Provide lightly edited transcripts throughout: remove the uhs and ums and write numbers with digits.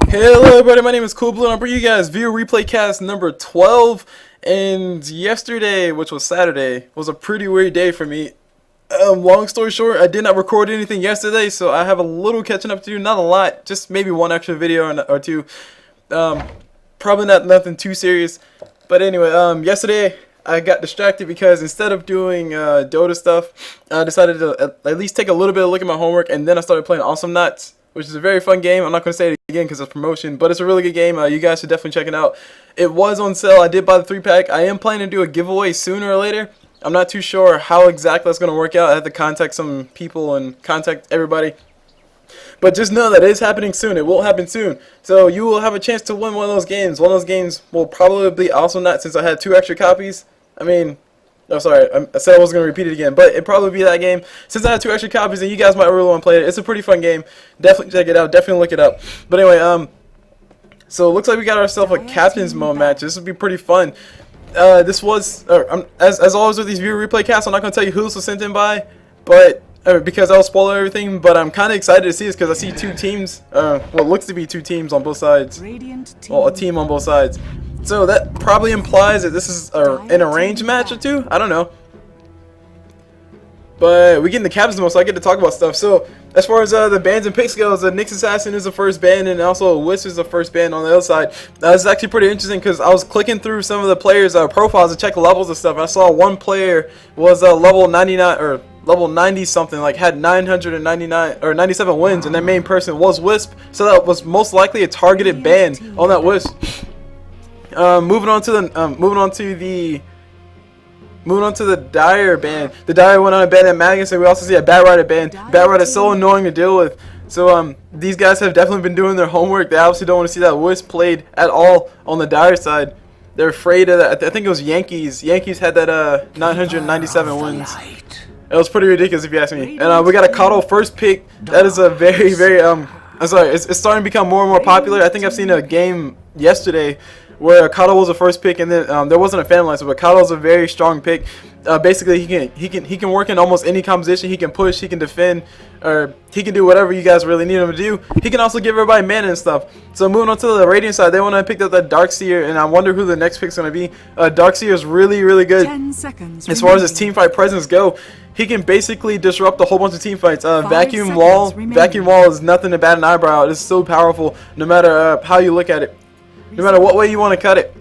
Hello everybody, my name is Cool Blue and I'm bringing you guys viewer replay cast number 12. And yesterday, which was Saturday, was a pretty weird day for me. Long story short, I did not record anything yesterday, so I have a little catching up to do. Not a lot, just maybe one extra video or two. Probably not nothing too serious. But anyway, yesterday I got distracted because instead of doing Dota stuff, I decided to at least take a little bit of a look at my homework, and then I started playing Awesome Knots, which is a very fun game. I'm not going to say it again because it's promotion, but it's a really good game. You guys should definitely check it out. It was on sale. I did buy the 3-pack. I am planning to do a giveaway sooner or later. I'm not too sure how exactly that's going to work out. I have to contact some people and contact everybody. But just know that it is happening soon. It will happen soon. So you will have a chance to win one of those games. One of those games will probably be Awesome Knots, since I had 2 extra copies. I mean, no, sorry, I said I wasn't going to repeat it again, but it'd probably be that game. Since I had 2 extra copies, and you guys might really want to play it. It's a pretty fun game. Definitely check it out. Definitely look it up. But anyway, so it looks like we got ourselves a captain's mode match. This would be pretty fun. This was, as always with these viewer replay casts, I'm not going to tell you who this was sent in by, but because I'll spoil everything. But I'm kind of excited to see this because I see 2 teams. What looks to be 2 teams on both sides. Well, a team on both sides. So that probably implies that this is an arranged match or 2. I don't know. But we get in the captain's mode, so I get to talk about stuff. So as far as the bans and picks goes, Nyx Assassin is the first ban, and also Wisp is the first ban on the other side. This is actually pretty interesting because I was clicking through some of the players' profiles to check levels and stuff. And I saw one player was level 99 or level 90 something, like had 999 or 97 wins, and that main person was Wisp. So that was most likely a targeted ban on that Wisp. Moving on to the Dire ban. The Dire went on a ban at Magus, and we also see a Bat Rider ban. Bat Rider is so annoying to deal with. So these guys have definitely been doing their homework. They obviously don't want to see that Wisp played at all on the Dire side. They're afraid of that. I think it was Yankees. Yankees had that 997 wins. It was pretty ridiculous if you ask me. And we got a Coddle first pick. That is a very, very I'm sorry. It's starting to become more and more popular. I think I've seen a game yesterday where Coddle was the first pick, and then there wasn't a Phantom Lancer, but Coddle's a very strong pick. Basically, he can work in almost any composition. He can push, he can defend, or he can do whatever you guys really need him to do. He can also give everybody mana and stuff. So moving on to the Radiant side, they want to pick up that Darkseer, and I wonder who the next pick's going to be. Darkseer is really, really good. 10 seconds as far as his teamfight presence go. He can basically disrupt a whole bunch of team fights. Vacuum wall is nothing to bat an eyebrow. It is so powerful, no matter how you look at it. No matter what way you want to cut it.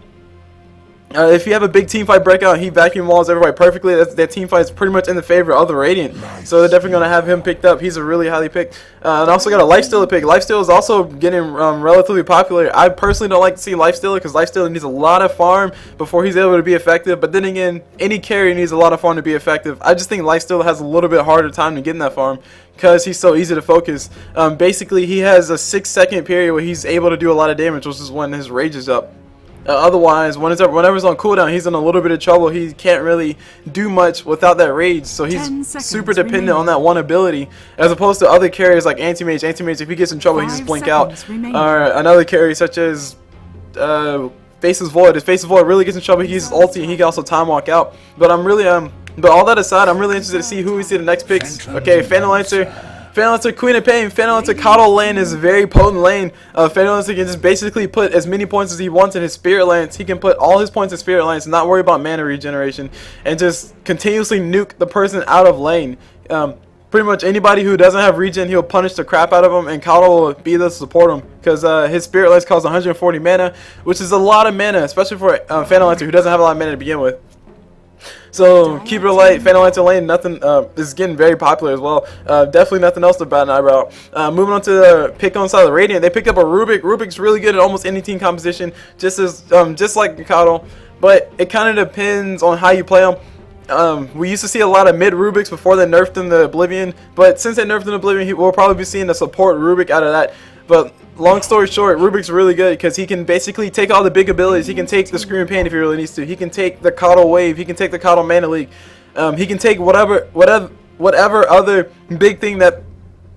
If you have a big team fight breakout, he vacuum walls everybody perfectly. That team fight is pretty much in the favor of the Radiant. So they're definitely going to have him picked up. He's a really highly picked. And also got a Lifestealer pick. Lifestealer is also getting relatively popular. I personally don't like to see Lifestealer because Lifestealer needs a lot of farm before he's able to be effective. But then again, any carry needs a lot of farm to be effective. I just think Lifestealer has a little bit harder time to get in that farm because he's so easy to focus. Basically, he has a 6-second period where he's able to do a lot of damage, which is when his rage is up. Otherwise, whenever he's on cooldown, he's in a little bit of trouble. He can't really do much without that rage, so he's super dependent on that one ability, as opposed to other carriers like Anti-Mage. Anti-Mage, if he gets in trouble, he just blink out. Or another carry such as Faceless Void. If Faceless Void really gets in trouble, he uses ulti, and he can also time walk out. But I'm really but all that aside, I'm really interested to see who we see the next picks. Okay, Phantom Lancer. Phantom Lancer, Queen of Pain. Phantom Lancer Coddle lane is a very potent lane. Phantom Lancer can just basically put as many points as he wants in his Spirit Lance. He can put all his points in Spirit Lance and not worry about mana regeneration, and just continuously nuke the person out of lane. Pretty much anybody who doesn't have regen, he'll punish the crap out of him, and Coddle will be there to support him because his Spirit Lance costs 140 mana, which is a lot of mana, especially for Phantom Lancer who doesn't have a lot of mana to begin with. So keep it light. Phantom Lancer lane, nothing is getting very popular as well. Definitely nothing else to bat an eyebrow. Moving on to the pick on side of the Radiant, they picked up a Rubik. Rubik's really good at almost any team composition, just like Coddle, but it kind of depends on how you play them. We used to see a lot of mid Rubiks before they nerfed in the Oblivion, but since they nerfed in Oblivion, we'll probably be seeing a support Rubik out of that. But long story short, Rubik's really good because he can basically take all the big abilities. He can take the Screaming Pain if he really needs to. He can take the Coddle Wave. He can take the Coddle Mana Leak. He can take whatever other big thing that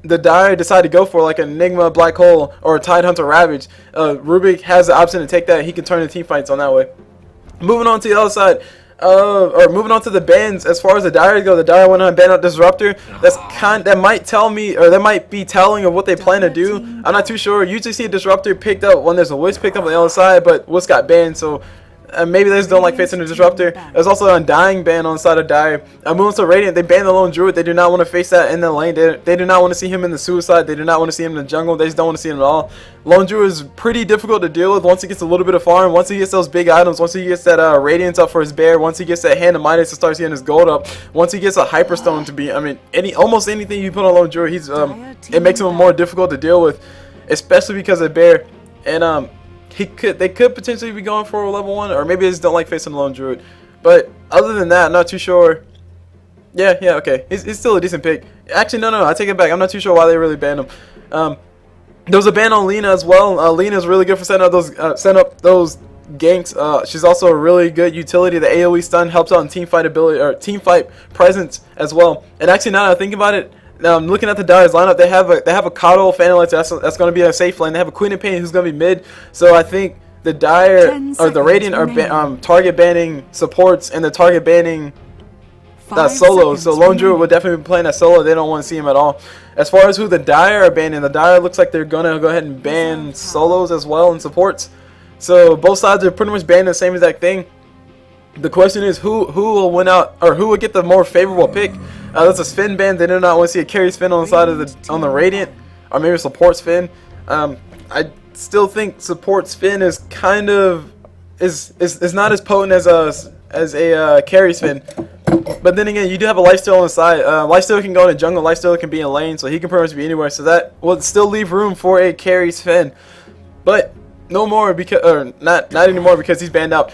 the Dire decide to go for, like Enigma, Black Hole, or Tidehunter Ravage. Rubik has the option to take that. He can turn the team fights on that way. Moving on to the other side. Or moving on to the bans, as far as the Dire go, the Dire went on and banned out Disruptor. That might tell me, or that might be telling of what they plan to do. I'm not too sure. Usually see a Disruptor picked up when there's a Wisp picked up on the other side, but Wisp got banned, so maybe they just don't like facing the Disruptor. There's also a Undying ban on the side of Dire. Moving to Radiant, they banned the Lone Druid. They do not want to face that in the lane. They do not want to see him in the Suicide. They do not want to see him in the jungle. They just don't want to see him at all. Lone Druid is pretty difficult to deal with once he gets a little bit of farm, once he gets those big items, once he gets that Radiance up for his bear, once he gets that Hand of Midas to start getting his gold up, once he gets a Hyperstone to be, I mean, almost anything you put on Lone Druid, it makes him more difficult to deal with, especially because of bear. And they could potentially be going for a level 1, or maybe they just don't like facing the Lone Druid. But other than that, I'm not too sure. Yeah, okay. He's still a decent pick. Actually, no, I take it back. I'm not too sure why they really banned him. There was a ban on Lina as well. Lina is really good for setting up those ganks. She's also a really good utility. The AoE stun helps out in team fight ability, or team fight presence as well. And actually, now that I think about it, now I'm looking at the Dire's lineup. They have a Coddle Phantom Lancer that's going to be a safe lane. They have a Queen of Pain who's going to be mid. So I think the Dire or the Radiant are target banning supports, and they're target banning solo. So Lone Druid would definitely be playing that solo. They don't want to see him at all. As far as who the Dire are banning, the Dire looks like they're gonna go ahead and ban solos as well and supports. So both sides are pretty much banning the same exact thing. The question is who will win out, or who will get the more favorable pick. That's a Sven ban. They do not want to see a carry Sven on the side of the Radiant, or maybe a support Sven. I still think support Sven is kind of is not as potent as a carry Sven. But then again, you do have a Lifesteal on the side. Lifesteal can go in the jungle. Lifesteal can be in lane, so he can pretty much be anywhere. So that will still leave room for a carry Sven, but no more because, or not anymore because he's banned out.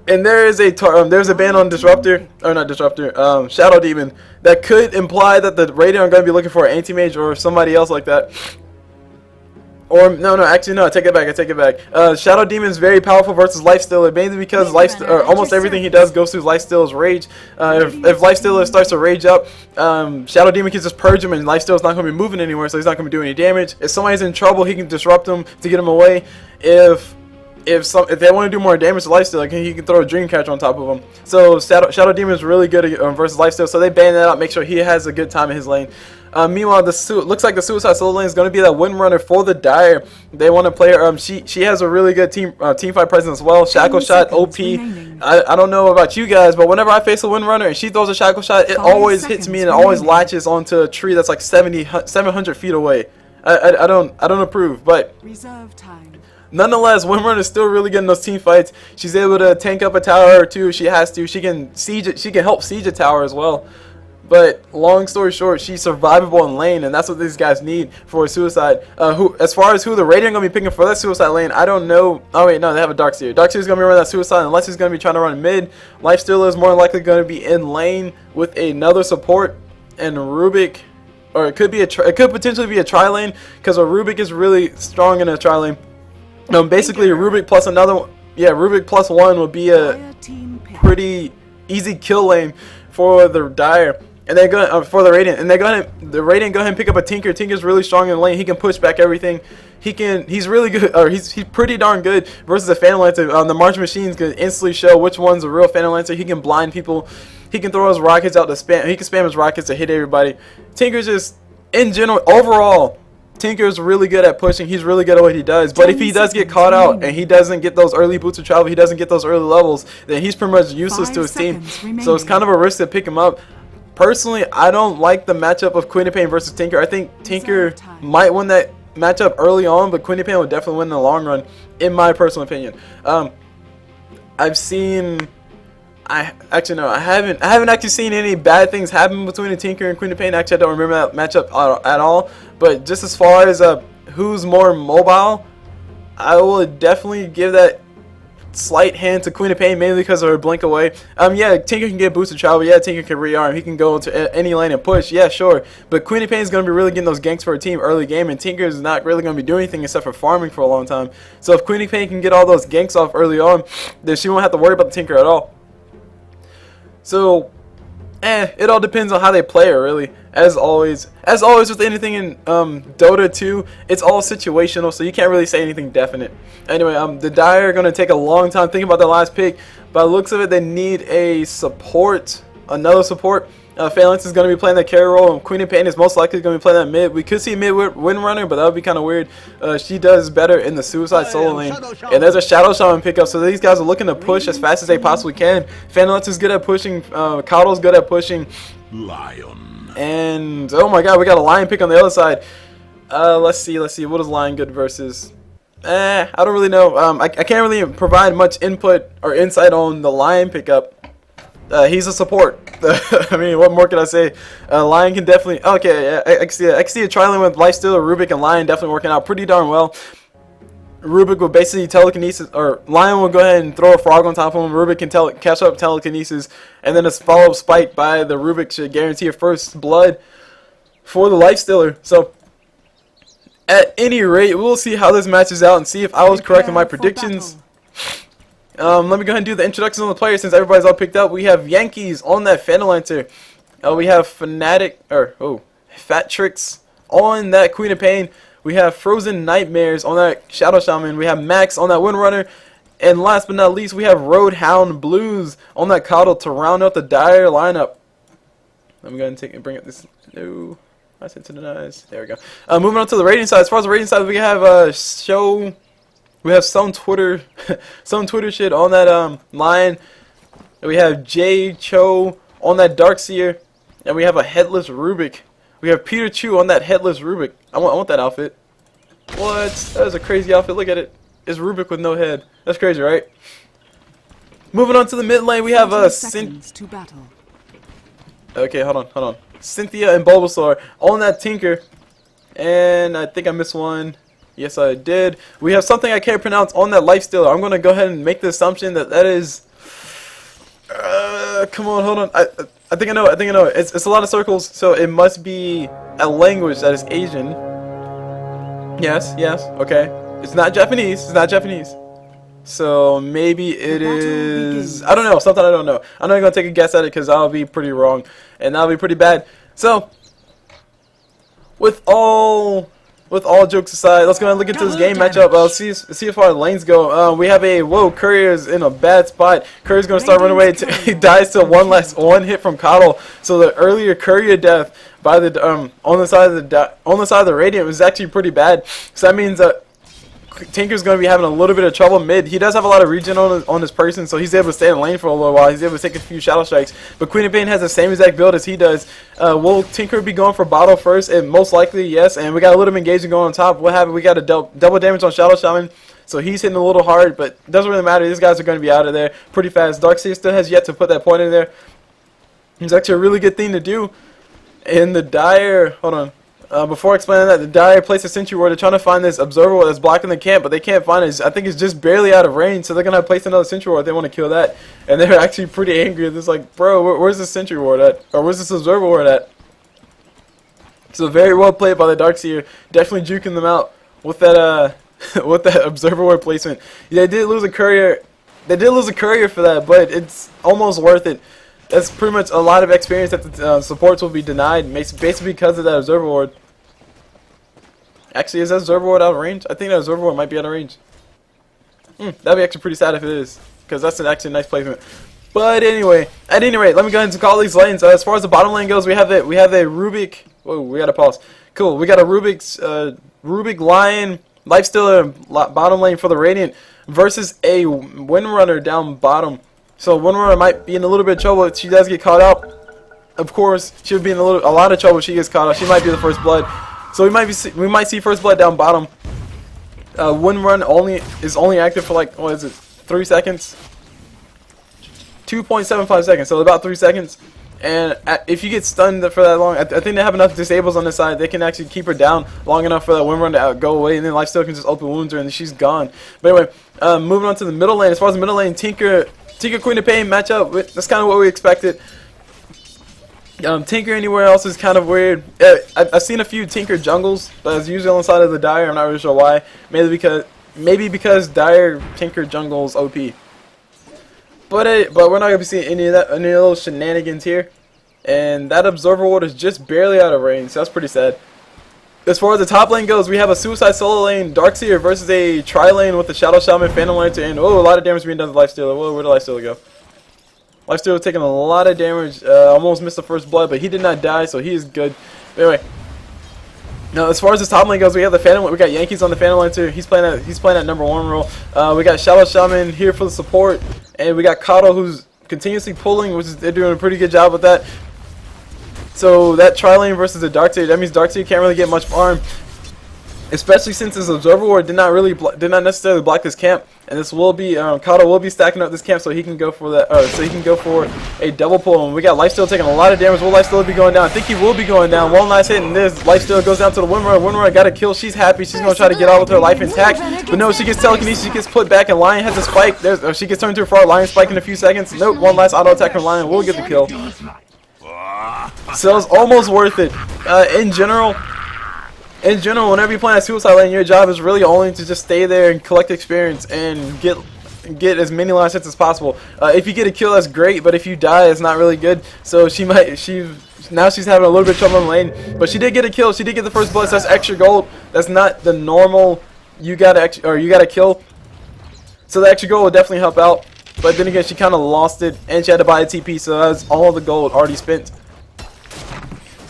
And there's a ban on Disruptor, or not Disruptor, Shadow Demon, that could imply that the Radiant are going to be looking for an anti-mage or somebody else like that. Or actually no, I take it back. Shadow Demon is very powerful versus Lifestealer, mainly because almost everything he does goes through Lifestealer's rage. If Lifestealer starts to rage up, Shadow Demon can just purge him, and Lifestealer's not going to be moving anywhere, so he's not going to be doing any damage. If somebody's in trouble, he can disrupt him to get him away. If they want to do more damage to Lifesteal, he can throw a Dreamcatcher on top of him. So Shadow Demon is really good versus Lifesteal, so they ban that out, make sure he has a good time in his lane. Meanwhile, looks like the Suicide solo lane is going to be that Windrunner for the Dire. They want to play her. She has a really good team fight presence as well. Shackle Shot, OP. I don't know about you guys, but whenever I face a Windrunner and she throws a Shackle Shot, it always hits me and it always latches onto a tree that's like 700 feet away. I don't approve, but reserve time. Nonetheless, Windrunner is still really good in those team fights. She's able to tank up a tower or two if she has to. She can help siege a tower as well. But long story short, she's survivable in lane, and that's what these guys need for a Suicide. As far as who the Radiant are going to be picking for that Suicide lane, I don't know. Oh wait, no, they have a Darkseer. Darkseer is going to be running that Suicide unless he's going to be trying to run mid. Lifestealer is more than likely going to be in lane with another support, and Rubik, or it could potentially be a tri lane because a Rubik is really strong in a tri lane. Basically, Rubik plus another one. Yeah, Rubik plus one would be a pretty easy kill lane for the Dire. And they're going for the Radiant, and the Radiant go ahead and pick up a Tinker. Tinker's really strong in the lane. He can push back everything. He's really good, or he's pretty darn good versus a Phantom Lancer. The March Machines can instantly show which one's a real Phantom Lancer. He can blind people. He can throw his rockets out to spam. He can spam his rockets to hit everybody. Tinker's just, in general, overall, Tinker's really good at pushing. He's really good at what he does. But if he does get caught out and he doesn't get those early boots of travel, he doesn't get those early levels, then he's pretty much useless to his team. So it's kind of a risk to pick him up. Personally, I don't like the matchup of Queen of Pain versus Tinker. I think Tinker might win that matchup early on, but Queen of Pain will definitely win in the long run, in my personal opinion. I haven't actually seen any bad things happen between the Tinker and Queen of Pain. Actually, I don't remember that matchup at all. But just as far as who's more mobile, I would definitely give that slight hand to Queen of Pain, mainly because of her blink away. Yeah, Tinker can get boosted travel. Yeah, Tinker can rearm. He can go into any lane and push. Yeah, sure. But Queen of Pain is going to be really getting those ganks for her team early game, and Tinker is not really going to be doing anything except for farming for a long time. So if Queen of Pain can get all those ganks off early on, then she won't have to worry about the Tinker at all. So It all depends on how they play it, really. As always with anything in Dota 2, it's all situational, so you can't really say anything definite. Anyway, the Dire are going to take a long time thinking about their last pick. By the looks of it, they need a support, another support. Phalanx is going to be playing that carry role, and Queen of Pain is most likely going to be playing that mid. We could see mid Windrunner, but that would be kind of weird. She does better in the Suicide solo lane. And there's a Shadow Shaman pickup, so these guys are looking to push as fast as they possibly can. Phalanx is good at pushing, Coddle's good at pushing. Lion. And, oh my god, we got a Lion pick on the other side. Let's see, what is Lion good versus? I don't really know. I can't really provide much input or insight on the Lion pickup. He's a support. I mean, what more can I say? Lion can definitely... Okay, I can see a trialing with Lifestealer, Rubik, and Lion definitely working out pretty darn well. Rubik will basically telekinesis... Or Lion will go ahead and throw a frog on top of him. Rubik can catch up telekinesis. And then a follow-up spike by the Rubik should guarantee a first blood for the Lifestealer. So, at any rate, we'll see how this matches out and see if I was correct in my predictions. Let me go ahead and do the introductions on the players since everybody's all picked up. We have Yankees on that Phantom. We have Fat Tricks on that Queen of Pain. We have Frozen Nightmares on that Shadow Shaman. We have Max on that Windrunner. And last but not least, we have Roadhound Blues on that Coddle to round out the Dire lineup. Let me go ahead and bring up this new... I said to the nice. There we go. Moving on to the rating side. As far as the rating side, we have We have some Twitter shit on that line. We have Jay Cho on that Darkseer, and we have a Headless Rubik. We have Peter Chu on that Headless Rubik. I want that outfit. What? That is a crazy outfit. Look at it. It's Rubik with no head. That's crazy, right? Moving on to the mid lane, we have Okay, hold on. Cynthia and Bulbasaur on that Tinker, and I think I missed one. Yes, I did. We have something I can't pronounce on that Lifestealer. I'm going to go ahead and make the assumption that is... come on, hold on. I think I know. It's a lot of circles, so it must be a language that is Asian. Yes, okay. It's not Japanese. So maybe it is... I don't know. Something I don't know. I'm not going to take a guess at it because I'll be pretty wrong. And that'll be pretty bad. So, with all jokes aside, let's go ahead and look into this game matchup. See how far the lanes go. We have Courier's in a bad spot. Courier's gonna start running away. He dies to one hit from Coddle. So the earlier Courier death by the on the side of the Radiant was actually pretty bad. So that means that Tinker's going to be having a little bit of trouble mid. He does have a lot of regen on his person, so he's able to stay in lane for a little while. He's able to take a few Shadow Strikes. But Queen of Pain has the same exact build as he does. Will Tinker be going for bottle first? And most likely, yes. And we got a little bit of engagement going on top. What happened? We got a double damage on Shadow Shaman. So he's hitting a little hard, but it doesn't really matter. These guys are going to be out of there pretty fast. Darkseer still has yet to put that point in there. It's actually a really good thing to do. And the Dire... Hold on. Before explaining that, the Dire placed a sentry ward. They're trying to find this observer ward that's blocking the camp, but they can't find it. I think it's just barely out of range, so they're going to place another sentry ward. They want to kill that. And they're actually pretty angry. It's like, bro, where's the sentry ward at? Or where's this observer ward at? So very well played by the Darkseer. Definitely juking them out with that with that observer ward placement. They did lose a courier. They did lose a courier for that, but it's almost worth it. That's pretty much a lot of experience that the supports will be denied, basically because of that observer ward. Actually, is that observer ward out of range? I think that observer ward might be out of range. That'd be actually pretty sad if it is, because that's actually a nice placement. But anyway, at any rate, let me go ahead and call these lanes. As far as the bottom lane goes, we have a Rubik. Whoa, we gotta pause. Cool, we got a Rubik Lion Lifestealer bottom lane for the Radiant versus a Windrunner down bottom. So Windrunner might be in a little bit of trouble if she does get caught out. Of course, she'll be in a lot of trouble if she gets caught out. She might be the first blood. So we might see first blood down bottom. Windrun is only active for like, what is it, 3 seconds? 2.75 seconds, so about 3 seconds. And if you get stunned for that long, I think they have enough disables on this side. They can actually keep her down long enough for that Windrun to go away, and then Lifestealer can just open wounds her, and she's gone. But anyway, moving on to the middle lane. As far as the middle lane, Tinker Queen of Pain matchup, that's kind of what we expected. Tinker anywhere else is kind of weird. I've seen a few Tinker jungles, but it's usually on the side of the Dire. I'm not really sure why. Maybe because Dire Tinker jungles OP. But we're not gonna be seeing any of those shenanigans here. And that Observer Ward is just barely out of range, so that's pretty sad. As far as the top lane goes, we have a Suicide solo lane, Darkseer versus a tri-lane with the Shadow Shaman, Phantom Lantern, and oh, a lot of damage being done to Lifestealer. Whoa, where did Lifestealer go? Lifestealer taking a lot of damage, almost missed the first blood, but he did not die, so he is good. Anyway, now as far as this top lane goes, we have the Phantom. We got Yankees on the Phantom Lantern. He's playing at #1 role. We got Shadow Shaman here for the support, and we got Kato who's continuously pulling, which is they're doing a pretty good job with that. So that tri-lane versus the Darkseer, that means Darkseer can't really get much farm, especially since his Observer Ward did not necessarily block this camp, and this will be Kato will be stacking up this camp so he can go for that. So he can go for a double pull. And we got Lifesteal taking a lot of damage. Will Lifesteal be going down? I think he will be going down. One nice hit, and this Lifesteal goes down to the Windrunner. Windrunner got a kill. She's happy. She's gonna try to get out with her life intact, but no, she gets telekinesis. She gets put back, and Lion has a spike. She gets turned to a frog. Lion spike in a few seconds. Nope. One last auto attack from Lion will get the kill. So it's almost worth it. In general, whenever you're playing a Suicide lane, your job is really only to just stay there and collect experience and get as many last hits as possible. If you get a kill, that's great, but if you die, it's not really good. So now she's having a little bit of trouble in the lane, but she did get a kill. She did get the first blood. So that's extra gold. That's not the normal. You got a kill. So the extra gold will definitely help out. But then again, she kind of lost it, and she had to buy a TP, so that's all the gold already spent.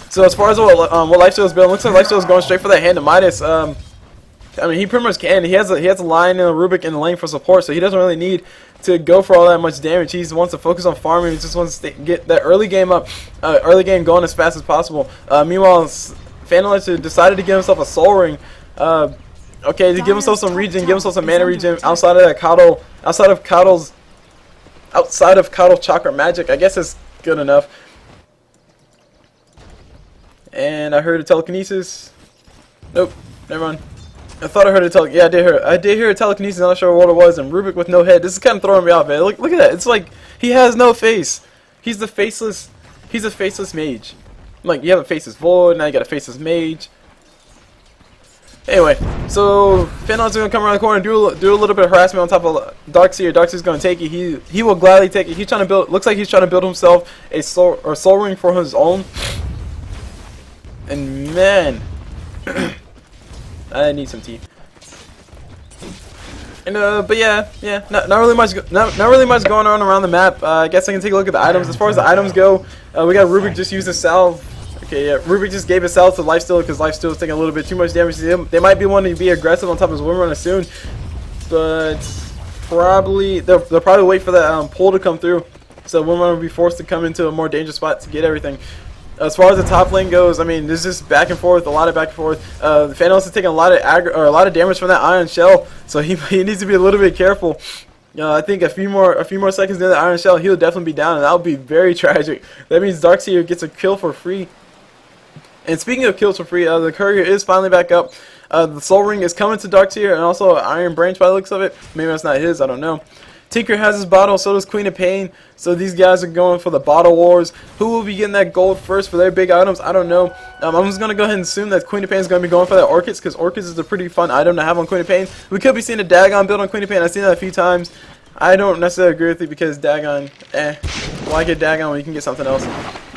So as far as what Lifesteal is building, looks like Lifesteal is going straight for that hand of Midas. I mean, he pretty much can. He has a Lion and a Rubik in the lane for support, so he doesn't really need to go for all that much damage. He just wants to focus on farming. He just wants to get that early game going as fast as possible. Meanwhile, Phantom Lantern decided to give himself a Soul Ring. Okay, to give himself some regen, give himself some mana regen outside of that outside of Kado's chakra magic. I guess it's good enough. And I heard a telekinesis. Nope, never mind. I thought I heard a telekinesis. Yeah, I did hear a telekinesis. I'm not sure what it was. And Rubik with no head. This is kind of throwing me off, man. Look at that. It's like he has no face. He's a faceless mage. Like, you have a faceless void, now you got a faceless mage. Anyway, so Phantom's gonna come around the corner and do a little bit of harassment on top of Darkseer. Darkseer's gonna take it. He will gladly take it. He's trying to build. Looks like he's trying to build himself a soul ring for his own. And man, I need some tea. And but yeah, not really much going on around the map. I guess I can take a look at the items. As far as the items go, we got Rubik just used a salve. Okay, yeah, Rubik just gave a salve to Lifesteal because Lifesteal is taking a little bit too much damage to him. They might be wanting to be aggressive on top of his Windrunner soon, but they'll probably wait for that pull to come through, so Windrunner will be forced to come into a more dangerous spot to get everything. As far as the top lane goes, I mean, there's just back and forth, a lot of back and forth. The Phantom's taking a lot of damage from that Iron Shell, so he needs to be a little bit careful. I think a few more seconds near the Iron Shell, he'll definitely be down, and that would be very tragic. That means Darkseer gets a kill for free. And speaking of kills for free, the courier is finally back up. The Soul Ring is coming to Darkseer, and also Iron Branch by the looks of it. Maybe that's not his, I don't know. Tinker has his bottle, so does Queen of Pain. So these guys are going for the bottle wars. Who will be getting that gold first for their big items? I don't know. I'm just going to go ahead and assume that Queen of Pain is going to be going for that Orchids, because Orchids is a pretty fun item to have on Queen of Pain. We could be seeing a Dagon build on Queen of Pain. I've seen that a few times. I don't necessarily agree with it because Dagon, why get Dagon when you can get something else?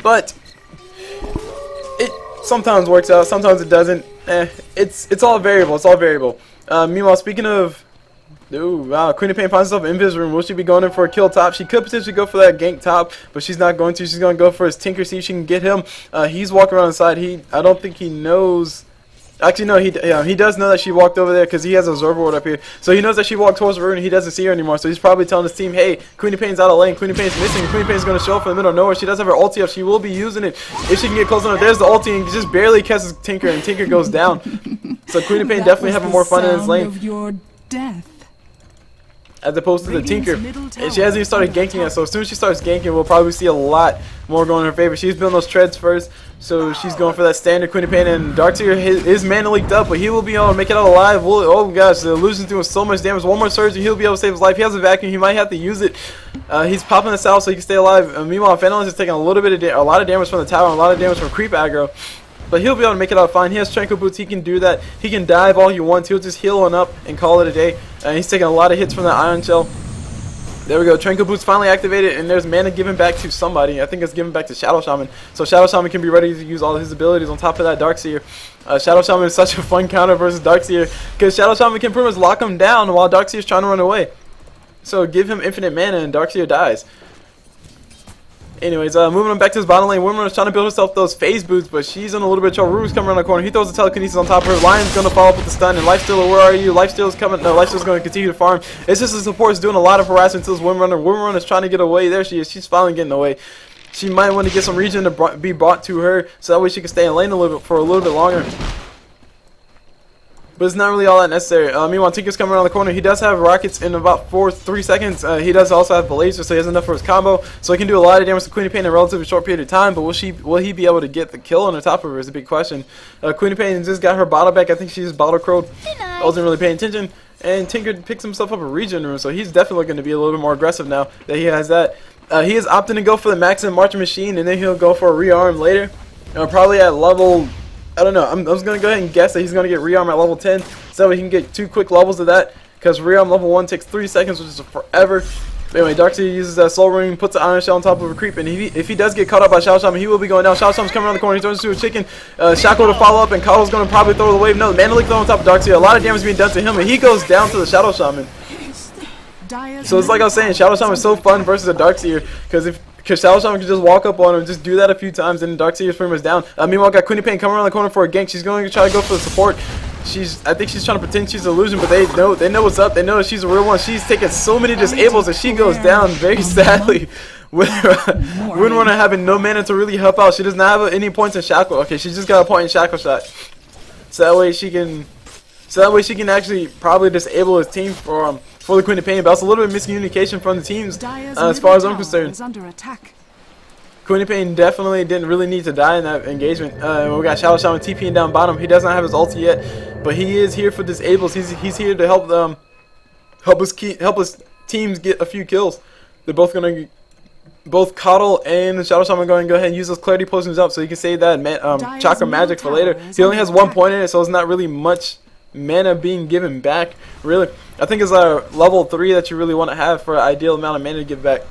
But it sometimes works out, sometimes it doesn't. It's all variable. It's all variable. Meanwhile, speaking of, ooh, wow, Queen of Pain finds herself in Invis room. Will she be going in for a kill top? She could potentially go for that gank top, but she's not going to. She's going to go for his Tinker, see if she can get him. He's walking around the side. I don't think he knows. Actually, no, he does know that she walked over there because he has a Observer Ward up here. So he knows that she walked towards the rune and he doesn't see her anymore. So he's probably telling his team, hey, Queen of Pain's out of lane. Queen of Pain's missing. Queen of Pain's going to show up in the middle of nowhere. She does have her ulti up. She will be using it if she can get close enough. There's the ulti and just barely catches Tinker and Tinker goes down. So Queen of Pain definitely having more fun in his lane. Of your death. As opposed to the Tinker. And she hasn't even started ganking yet, so as soon as she starts ganking, we'll probably see a lot more going in her favor. She's building those treads first, so she's going for that standard Queen of Pain, and Darkseer, his mana leaked up, but he will be able to make it out alive. Oh gosh, the illusion's doing so much damage. One more surge and he'll be able to save his life. He has a vacuum, he might have to use it. He's popping this out so he can stay alive. Meanwhile, Phantom is taking a lot of damage from the tower, and a lot of damage from creep aggro. But he'll be able to make it out fine. He has Tranquil Boots. He can do that. He can dive all he wants. He'll just heal on up and call it a day. He's taking a lot of hits from that Iron Shell. There we go. Tranquil Boots finally activated, and there's mana given back to somebody. I think it's given back to Shadow Shaman. So Shadow Shaman can be ready to use all his abilities on top of that Darkseer. Shadow Shaman is such a fun counter versus Darkseer, because Shadow Shaman can pretty much lock him down while Darkseer is trying to run away. So give him infinite mana and Darkseer dies. Anyways, moving on back to his bottom lane. Windrunner is trying to build herself those phase boots, but she's in a little bit of trouble. Ruby's coming around the corner. He throws the telekinesis on top of her. Lion's going to follow up with the stun. And Lifestealer, where are you? Lifestealer's coming. No, Lifestealer's going to continue to farm. It's just the support's doing a lot of harassment to this Windrunner. Windrunner's trying to get away. There she is. She's finally getting away. She might want to get some regen to be brought to her, so that way she can stay in lane a little bit for a little bit longer. But it's not really all that necessary. Meanwhile, Tinker's coming around the corner. He does have rockets in about 3 seconds. He does also have the laser, so he has enough for his combo. So he can do a lot of damage to Queen of Pain in a relatively short period of time. But will he be able to get the kill on the top of her is a big question. Queen of Pain just got her bottle back. I think she just bottle crowed. I wasn't really paying attention. And Tinker picks himself up a regen room, so he's definitely going to be a little bit more aggressive now that he has that. He is opting to go for the max and marching machine, and then he'll go for a rearm later. Probably at level... I don't know. I'm just going to go ahead and guess that he's going to get rearm at level 10, so we can get 2 quick levels of that, because rearm level 1 takes 3 seconds, which is forever. But anyway, Darkseer uses that soul ring, puts the iron shell on top of a creep, and if he does get caught up by Shadow Shaman, he will be going down. Shadow Shaman's coming around the corner. He turns into a chicken. Shackle to follow up, and Coddle's going to probably throw the wave. No, Mana Leak throw on top of Darkseer. A lot of damage being done to him, and he goes down to the Shadow Shaman. So it's like I was saying, Shadow Shaman is so fun versus a Darkseer, because Shadow Shaman can just walk up on him, just do that a few times, and Darkseer is pretty much down. Meanwhile, got Queen of Pain coming around the corner for a gank. She's going to try to go for the support. I think she's trying to pretend she's an illusion, but they know what's up. They know that she's a real one. She's taking so many disables that she goes down very sadly. Windrunner having no mana to really help out. She does not have any points in Shackle. Okay, she just got a point in Shackle shot. So that way she can actually probably disable his team for the Queen of Pain. But it's a little bit of miscommunication from the teams as far as I'm concerned. Queen of Pain definitely didn't really need to die in that engagement. We got Shadow Shaman TPing down bottom. He does not have his ulti yet, but he is here for disables. He's here to help his teams get a few kills. They're both gonna both Coddle and Shadow Shaman going to go ahead and use those clarity potions up so he can save that chakra magic for later. He only has 1 point in it, so it's not really much mana being given back. Really, I think it's a level 3 that you really want to have for an ideal amount of mana to give back.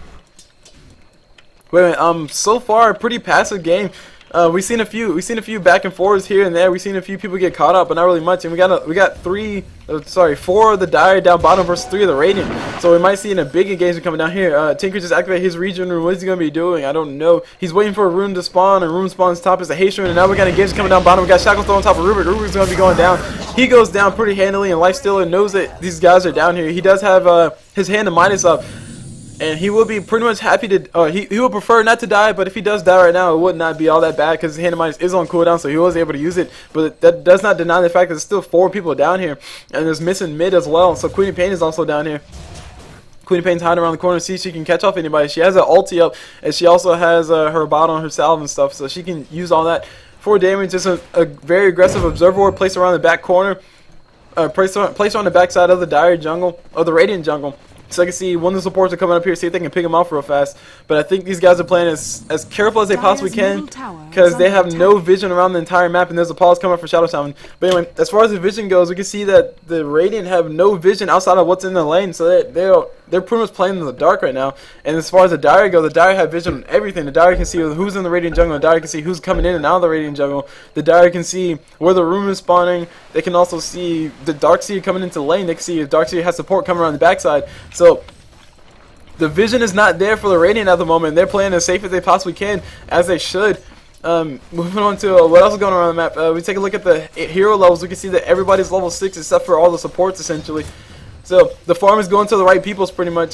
So far, pretty passive game. We've seen a few back and forths here and there. We've seen a few people get caught up, but not really much. And we got 4 of the Dire down bottom versus 3 of the Radiant. So we might see in a big engagement coming down here. Tinker just activated his regen rune. What is he going to be doing? I don't know. He's waiting for a rune to spawn, and rune spawns top is the haste rune. And now we got engagement coming down bottom. We got Shackle throw on top of Rubik. Rubik's going to be going down. He goes down pretty handily, and Lifestealer knows that these guys are down here. He does have his hand to minus up. And he will be pretty much happy to, he would prefer not to die, but if he does die right now, it would not be all that bad because his hand of minus is on cooldown, so he was able to use it. But that does not deny the fact that there's still 4 people down here, and there's missing mid as well. So Queen of Pain is also down here. Queen of Pain's hiding around the corner to see if she can catch off anybody. She has an ulti up, and she also has her bot on her salve and stuff, so she can use all that for damage. Just a very aggressive observer ward placed around the back corner, placed on the back side of the Dire jungle, or the Radiant jungle. So I can see one of the supports are coming up here, see if they can pick them off real fast. But I think these guys are playing as careful as they possibly can because they have no vision around the entire map, and there's a pause coming up for Shadow Shaman. But anyway, as far as the vision goes, we can see that the Radiant have no vision outside of what's in the lane, so they're pretty much playing in the dark right now. And as far as the Dire go, the Dire have vision on everything. The Dire can see who's in the Radiant jungle. The Dire can see who's coming in and out of the Radiant jungle. The Dire can see where the room is spawning. They can also see the Darkseer coming into the lane. They can see if Darkseer has support coming around the backside. So the vision is not there for the Radiant at the moment. They're playing as safe as they possibly can, as they should. Moving on to what else is going on around the map. We take a look at the hero levels. We can see that everybody's level 6 except for all the supports essentially. So the farm is going to the right peoples pretty much.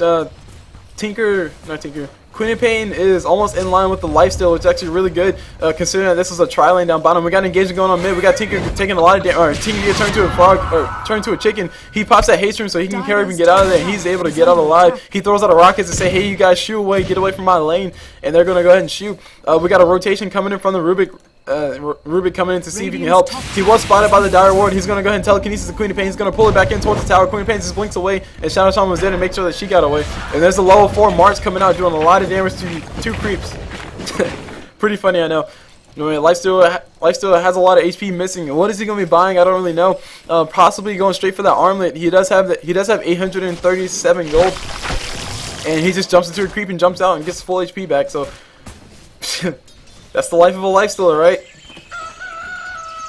Queen of Pain is almost in line with the lifesteal, which is actually really good considering that this is a tri-lane down bottom. We got engagement going on mid. We got Tinker taking a lot of damage. Tinker gets turned to a frog, or turned to a chicken. He pops that haste room so he can carry and get out of there. And he's able to get out alive. He throws out a rockets and say, "Hey, you guys, shoot away, get away from my lane," and they're gonna go ahead and shoot. We got a rotation coming in from the Rubik. Rubik coming in to see if he can help. He was spotted by the Dire Ward. He's going to go ahead and telekinesis the Queen of Pain. He's going to pull it back in towards the tower. Queen of Pain just blinks away, and Shadow Shaman was there to make sure that she got away. And there's a level 4 March coming out doing a lot of damage to 2 creeps. Pretty funny, I know. Lifestealer has a lot of HP missing. What is he going to be buying? I don't really know. Possibly going straight for that armlet. He does have 837 gold. and he just jumps into a creep and jumps out and gets full HP back. So that's the life of a lifestealer, right?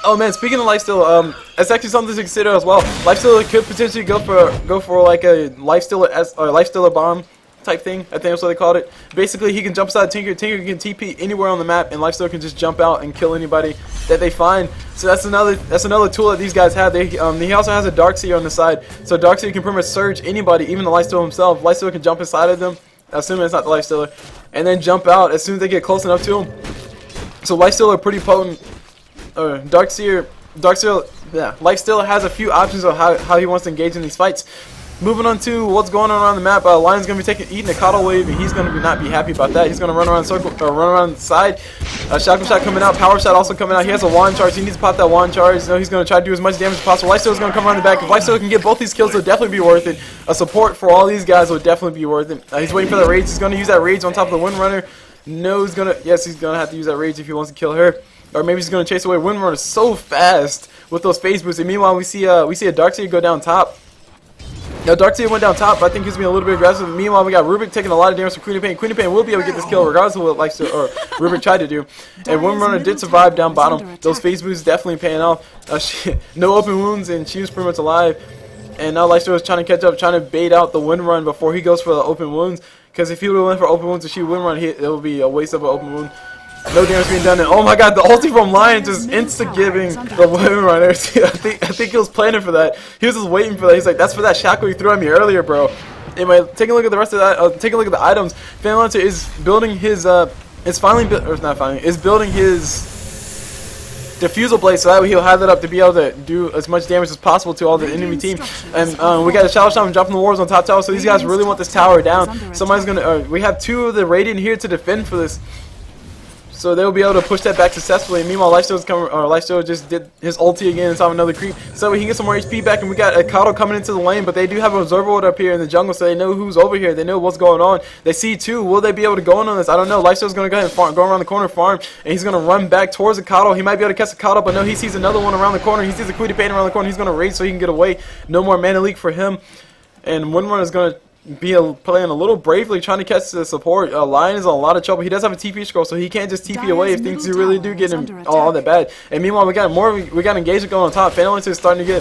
Oh man, speaking of lifestealer, it's actually something to consider as well. Lifestealer could potentially go for like a lifestealer bomb type thing. I think that's what they called it. Basically, he can jump inside Tinker. Tinker can TP anywhere on the map, and Lifestealer can just jump out and kill anybody that they find. So that's another tool that these guys have. He also has a Darkseer on the side, so Darkseer can pretty much surge anybody, even the Lifestealer himself. Lifestealer can jump inside of them, assuming it's not the Lifestealer, and then jump out as soon as they get close enough to him. So Lifestealer pretty potent. Darkseer, yeah. Lifestealer has a few options of how he wants to engage in these fights. Moving on to what's going on around the map, Lion's going to be eating a Coddle Wave, and he's going to not be happy about that. He's going to run around circle, run around the side. Shotgun Shot coming out, Power Shot also coming out. He has a wand charge. He needs to pop that wand charge. You know, he's going to try to do as much damage as possible. Lifestealer's going to come around the back. If Lifestealer can get both these kills, it'll definitely be worth it. A support for all these guys will definitely be worth it. He's waiting for the rage. He's going to use that rage on top of the Windrunner. No, he's going to, yes, he's going to have to use that rage if he wants to kill her. Or maybe he's going to chase away Windrunner so fast with those phase boosts. And meanwhile, we see a Darkseer go down top. Now, Darkseer went down top, but I think he's being a little bit aggressive. Meanwhile, we got Rubik taking a lot of damage from Queen of Pain. Queen of Pain will be able to get this kill regardless of what Rubik tried to do. And Windrunner did survive down bottom. Those phase boosts definitely paying off. No open wounds, and she was pretty much alive. And now Lifestealer was trying to catch up, trying to bait out the Windrun before he goes for the open wounds. Because if he would have went for open wounds and she Windrun, it would be a waste of an open wound. No damage being done, and oh my god, the ulti from Lion just insta-giving the Windrunner. I think he was planning for that. He was just waiting for that. He's like, that's for that shackle you threw at me earlier, bro. Anyway, take a look at the rest of that. Take a look at the items. Fanlancer is building his, is building his Diffusal Blade, so that way he'll have that up to be able to do as much damage as possible to all the enemy team. And we got a Shadow Shaman dropping the wars on top tower, so these guys really want this tower down. Somebody's gonna, we have two of the Radiant here to defend for this. So they'll be able to push that back successfully. And meanwhile, Lifestealer just did his ulti again and saw another creep. So he can get some more HP back, and we got a Coddle coming into the lane, but they do have an Observer Ward up here in the jungle, so they know who's over here. They know what's going on. They see two. Will they be able to go in on this? I don't know. Lifestealer's going to go ahead and farm, go around the corner, farm, and he's going to run back towards the Coddle. He might be able to catch the Coddle, but no, he sees another one around the corner. He sees the Queen of Pain around the corner. He's going to rage so he can get away. No more mana leak for him. And Windrunner is going to be playing a little bravely, trying to catch the support. Lion is in a lot of trouble. He does have a TP scroll, so he can't just TP away if things really do get him all that bad. And meanwhile, we got engagement going on top. Fanlancer is starting to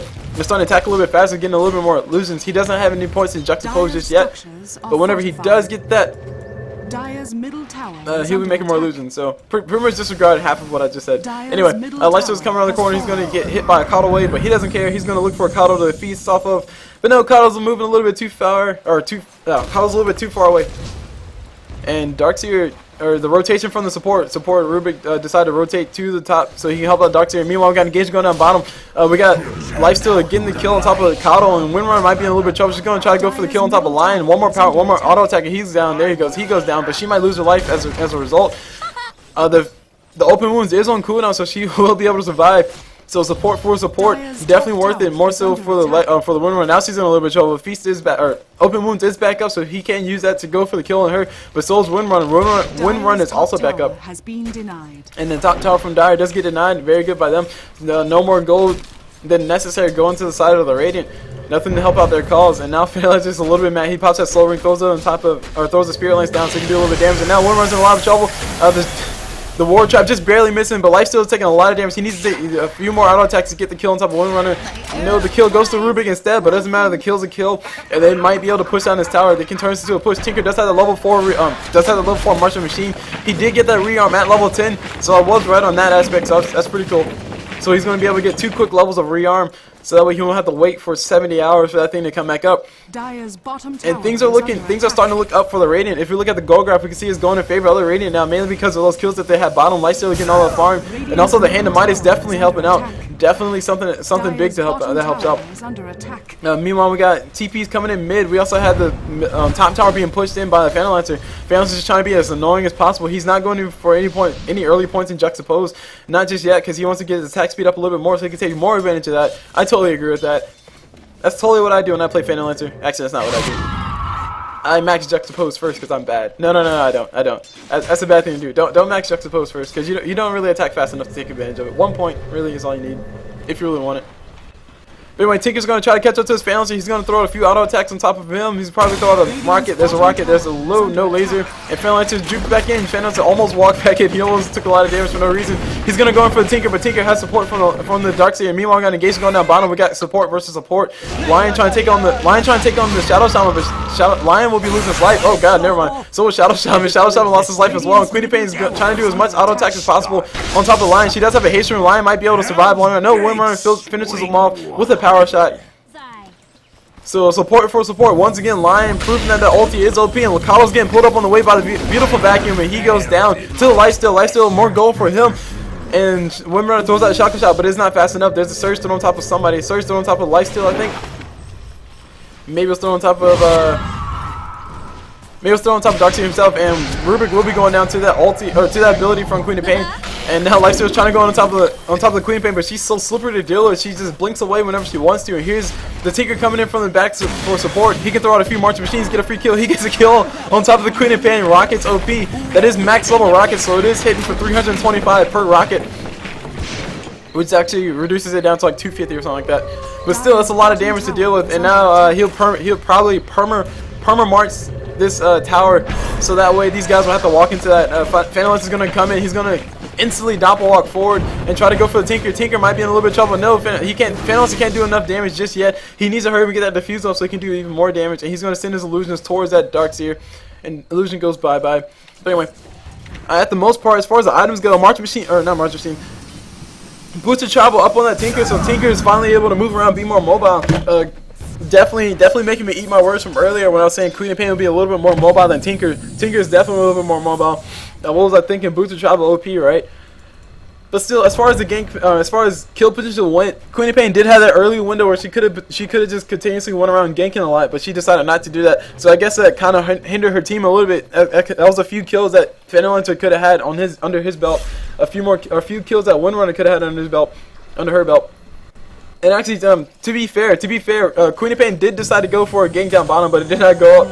attack a little bit faster, getting a little bit more illusions. He doesn't have any points in juxtapose just yet, but whenever he does get that, he'll be making more illusions. So pretty much disregard half of what I just said. Anyway, Lifestealer's coming around the corner. He's going to get hit by a Coddle Wave, but he doesn't care. He's going to look for a Coddle to feast off of. But no, Coddle's moving a little bit too far, Coddle's a little bit too far away. And Darkseer, or the rotation from the support Rubik decided to rotate to the top so he can help out Darkseer. Meanwhile, we got engagement going down bottom. We got Lifestealer getting the kill on top of the Coddle, and Windrunner might be in a little bit of trouble. She's going to try to go for the kill on top of Lion. One more auto attack, and he's down. There he goes. He goes down, but she might lose her life as a result. The open wounds is on cooldown, so she will be able to survive. So support for support, definitely worth it. More so for the Windrunner. Now she's in a little bit of trouble. Feast is back, or open wounds is back up, so he can't use that to go for the kill on her. But so is Windrunner. Windrunner is also back up. And then top tower from Dire does get denied. Very good by them. No more gold than necessary going to the side of the Radiant. Nothing to help out their cause. And now Fanlancer's just a little bit mad. He pops that slow ring, throws it on top of, or throws the Spirit Lance down so he can do a little bit of damage. And now Windrunner's in a lot of trouble. The Ward Trap just barely missing, but Lifestealer's taking a lot of damage. He needs to take a few more auto attacks to get the kill on top of Windrunner. No, the kill goes to Rubik instead, but it doesn't matter. The kill's a kill, and they might be able to push down this tower. They can turn this into a push. Tinker does have the level 4 Martial Machine. He did get that rearm at level 10, so I was right on that aspect. So that's pretty cool. So he's going to be able to get 2 quick levels of rearm, so that way he won't have to wait for 70 hours for that thing to come back up. And things are starting to look up for the Radiant. If you look at the gold graph, we can see it's going in favor of the Radiant now, mainly because of those kills that they had bottom. Lifestealer getting all the farm, and also the Hand of Might is definitely helping out. Definitely something big to help that helps out. Meanwhile, we got TPs coming in mid. We also had the top tower being pushed in by the Fanlancer. Fanlancer's just trying to be as annoying as possible. He's not going to for any early points in juxtapose, not just yet, because he wants to get his attack speed up a little bit more so he can take more advantage of that. I totally agree with that. That's totally what I do when I play Fanlancer. Actually, that's not what I do. I max juxtapose first because I'm bad. No, I don't. That's a bad thing to do. Don't max juxtapose first because you don't really attack fast enough to take advantage of it. 1 point really is all you need if you really want it. But anyway, Tinker's going to try to catch up to his Phantom, so he's going to throw out a few auto attacks on top of him. He's probably throw out a rocket. There's a rocket. There's a low, no laser. And Phantom just jukes back in. Phantom almost walked back in. He almost took a lot of damage for no reason. He's going to go in for the Tinker, but Tinker has support from the Darkseer. Meanwhile, we got engagement going down bottom. We got support versus support. Lion trying to take on the Shadow Shaman, but Lion will be losing his life. Oh god, never mind. So was Shadow Shaman. Shadow Shaman lost his life as well. And Queen Pain is trying to do as much auto attack as possible on top of Lion. She does have a haste room. Lion might be able to survive long enough. No, Windrunner finishes him off with a power shot. So support for support. Once again, Lion proving that the ulti is OP, and Lakado's getting pulled up on the way by the beautiful vacuum, and he goes down to the lifesteal. Lifesteal, more gold for him. And Windrunner throws out a shotgun shot, but it's not fast enough. There's a surge thrown on top of somebody. Surge thrown on top of lifesteal, I think. Maybe it's thrown on top of Darkseer himself, and Rubik will be going down to that ulti or to that ability from Queen of Pain. And now Lifesteal is trying to go on top of the Queen of Pain, but she's so slippery to deal with. She just blinks away whenever she wants to. And here's the Tinker coming in from the back for support. He can throw out a few marching machines, get a free kill. He gets a kill on top of the Queen of Pain. Rocket's OP. That is max level rocket, so it is hitting for 325 per rocket, which actually reduces it down to like 250 or something like that. But still, that's a lot of damage to deal with. And now he'll probably perma march this tower, so that way these guys will have to walk into that. Phantom is going to come in. He's going to instantly doppel walk forward and try to go for the Tinker. Tinker might be in a little bit of trouble. No, Phantom can't do enough damage just yet. He needs to hurry up and get that defuse off so he can do even more damage. And he's going to send his illusions towards that Darkseer, and illusion goes bye-bye. But anyway, at the most part, as far as the items go, boosted travel up on that Tinker, so Tinker is finally able to move around, be more mobile. Definitely making me eat my words from earlier when I was saying Queen of Pain would be a little bit more mobile than Tinker. Tinker is definitely a little bit more mobile. What was I thinking? Boosted travel OP, right? But still, as far as the gank, as far as kill potential went, Queen of Pain did have that early window where she could have just continuously went around ganking a lot, but she decided not to do that. So I guess that kind of hindered her team a little bit. That was a few kills that Phantom could have had under his belt. A few kills that Windrunner could have had under her belt. And actually, to be fair, Queen of Pain did decide to go for a gank down bottom, but it did not go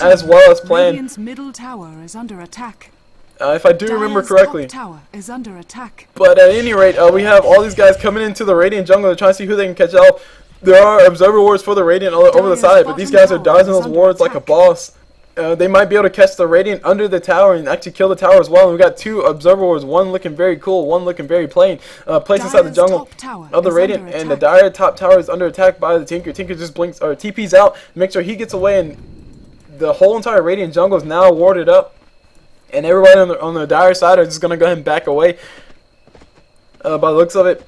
as well as planned. Radiant's middle tower is under attack. If I do remember correctly. Tower is under attack. But at any rate, we have all these guys coming into the Radiant jungle to try to see who they can catch out. There are observer wards for the Radiant over the side, but these guys are dodging those wards like a boss. They might be able to catch the Radiant under the tower and actually kill the tower as well. And we got two observer wards, one looking very cool, one looking very plain, placed inside the jungle of the Radiant. And the Dire top tower is under attack by the Tinker. Tinker just blinks or TP's out, makes sure he gets away, and the whole entire Radiant jungle is now warded up. And everybody on the Dire side are just gonna go ahead and back away. By the looks of it,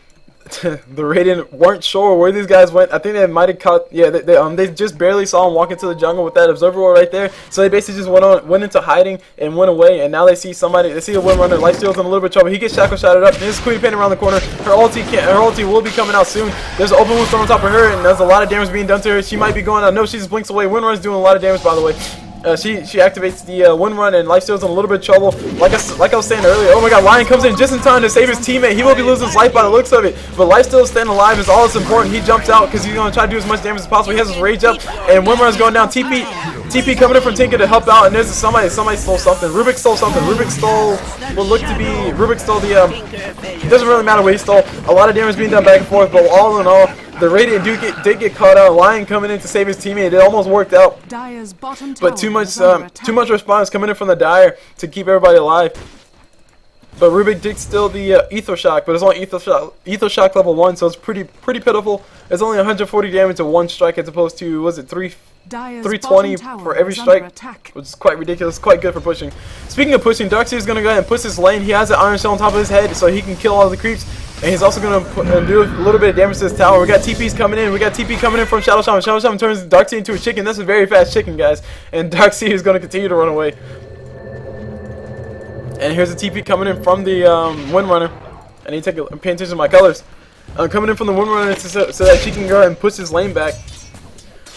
the Radiant weren't sure where these guys went. I think they might have caught. Yeah, they just barely saw him walk into the jungle with that observer wall right there. So they basically just went into hiding and went away. And now they see somebody. They see a Windrunner. Lifesteal's in a little bit of trouble. He gets shackle shotted up. There's Queen Pain around the corner. Her ulti will be coming out soon. There's an open wound thrown on top of her, and there's a lot of damage being done to her. She might be going out. No, she just blinks away. Windrunner's doing a lot of damage, by the way. She activates the wind run, and Lifesteal's in a little bit of trouble. Like I was saying earlier, oh my god, Lion comes in just in time to save his teammate. He will be losing his life by the looks of it, but Lifesteal staying alive is all that's important. He jumps out because he's going to try to do as much damage as possible. He has his rage up, and wind run's going down. TP coming in from Tinker to help out, and there's somebody stole something. Rubik stole something. Rubik stole it doesn't really matter what he stole. A lot of damage being done back and forth, but all in all, the Radiant did get caught out. Lion coming in to save his teammate. It almost worked out. But too much response coming in from the Dire to keep everybody alive. But Rubik did steal the Ether Shock, but it's only Ether Shock level 1, so it's pretty pitiful. It's only 140 damage to one strike as opposed to, was it 320 for every strike, which is quite ridiculous, quite good for pushing. Speaking of pushing, Darkseer is going to go ahead and push this lane. He has an Iron Shell on top of his head, so he can kill all the creeps. And he's also going to do a little bit of damage to this tower. We got TPs coming in. We got TP coming in from Shadow Shaman. Shadow Shaman turns Darkseer into a chicken. That's a very fast chicken, guys. And Darkseer is going to continue to run away. And here's a TP coming in from the Windrunner. I need to pay attention to my colors. Coming in from the Windrunner so that she can go ahead and push this lane back.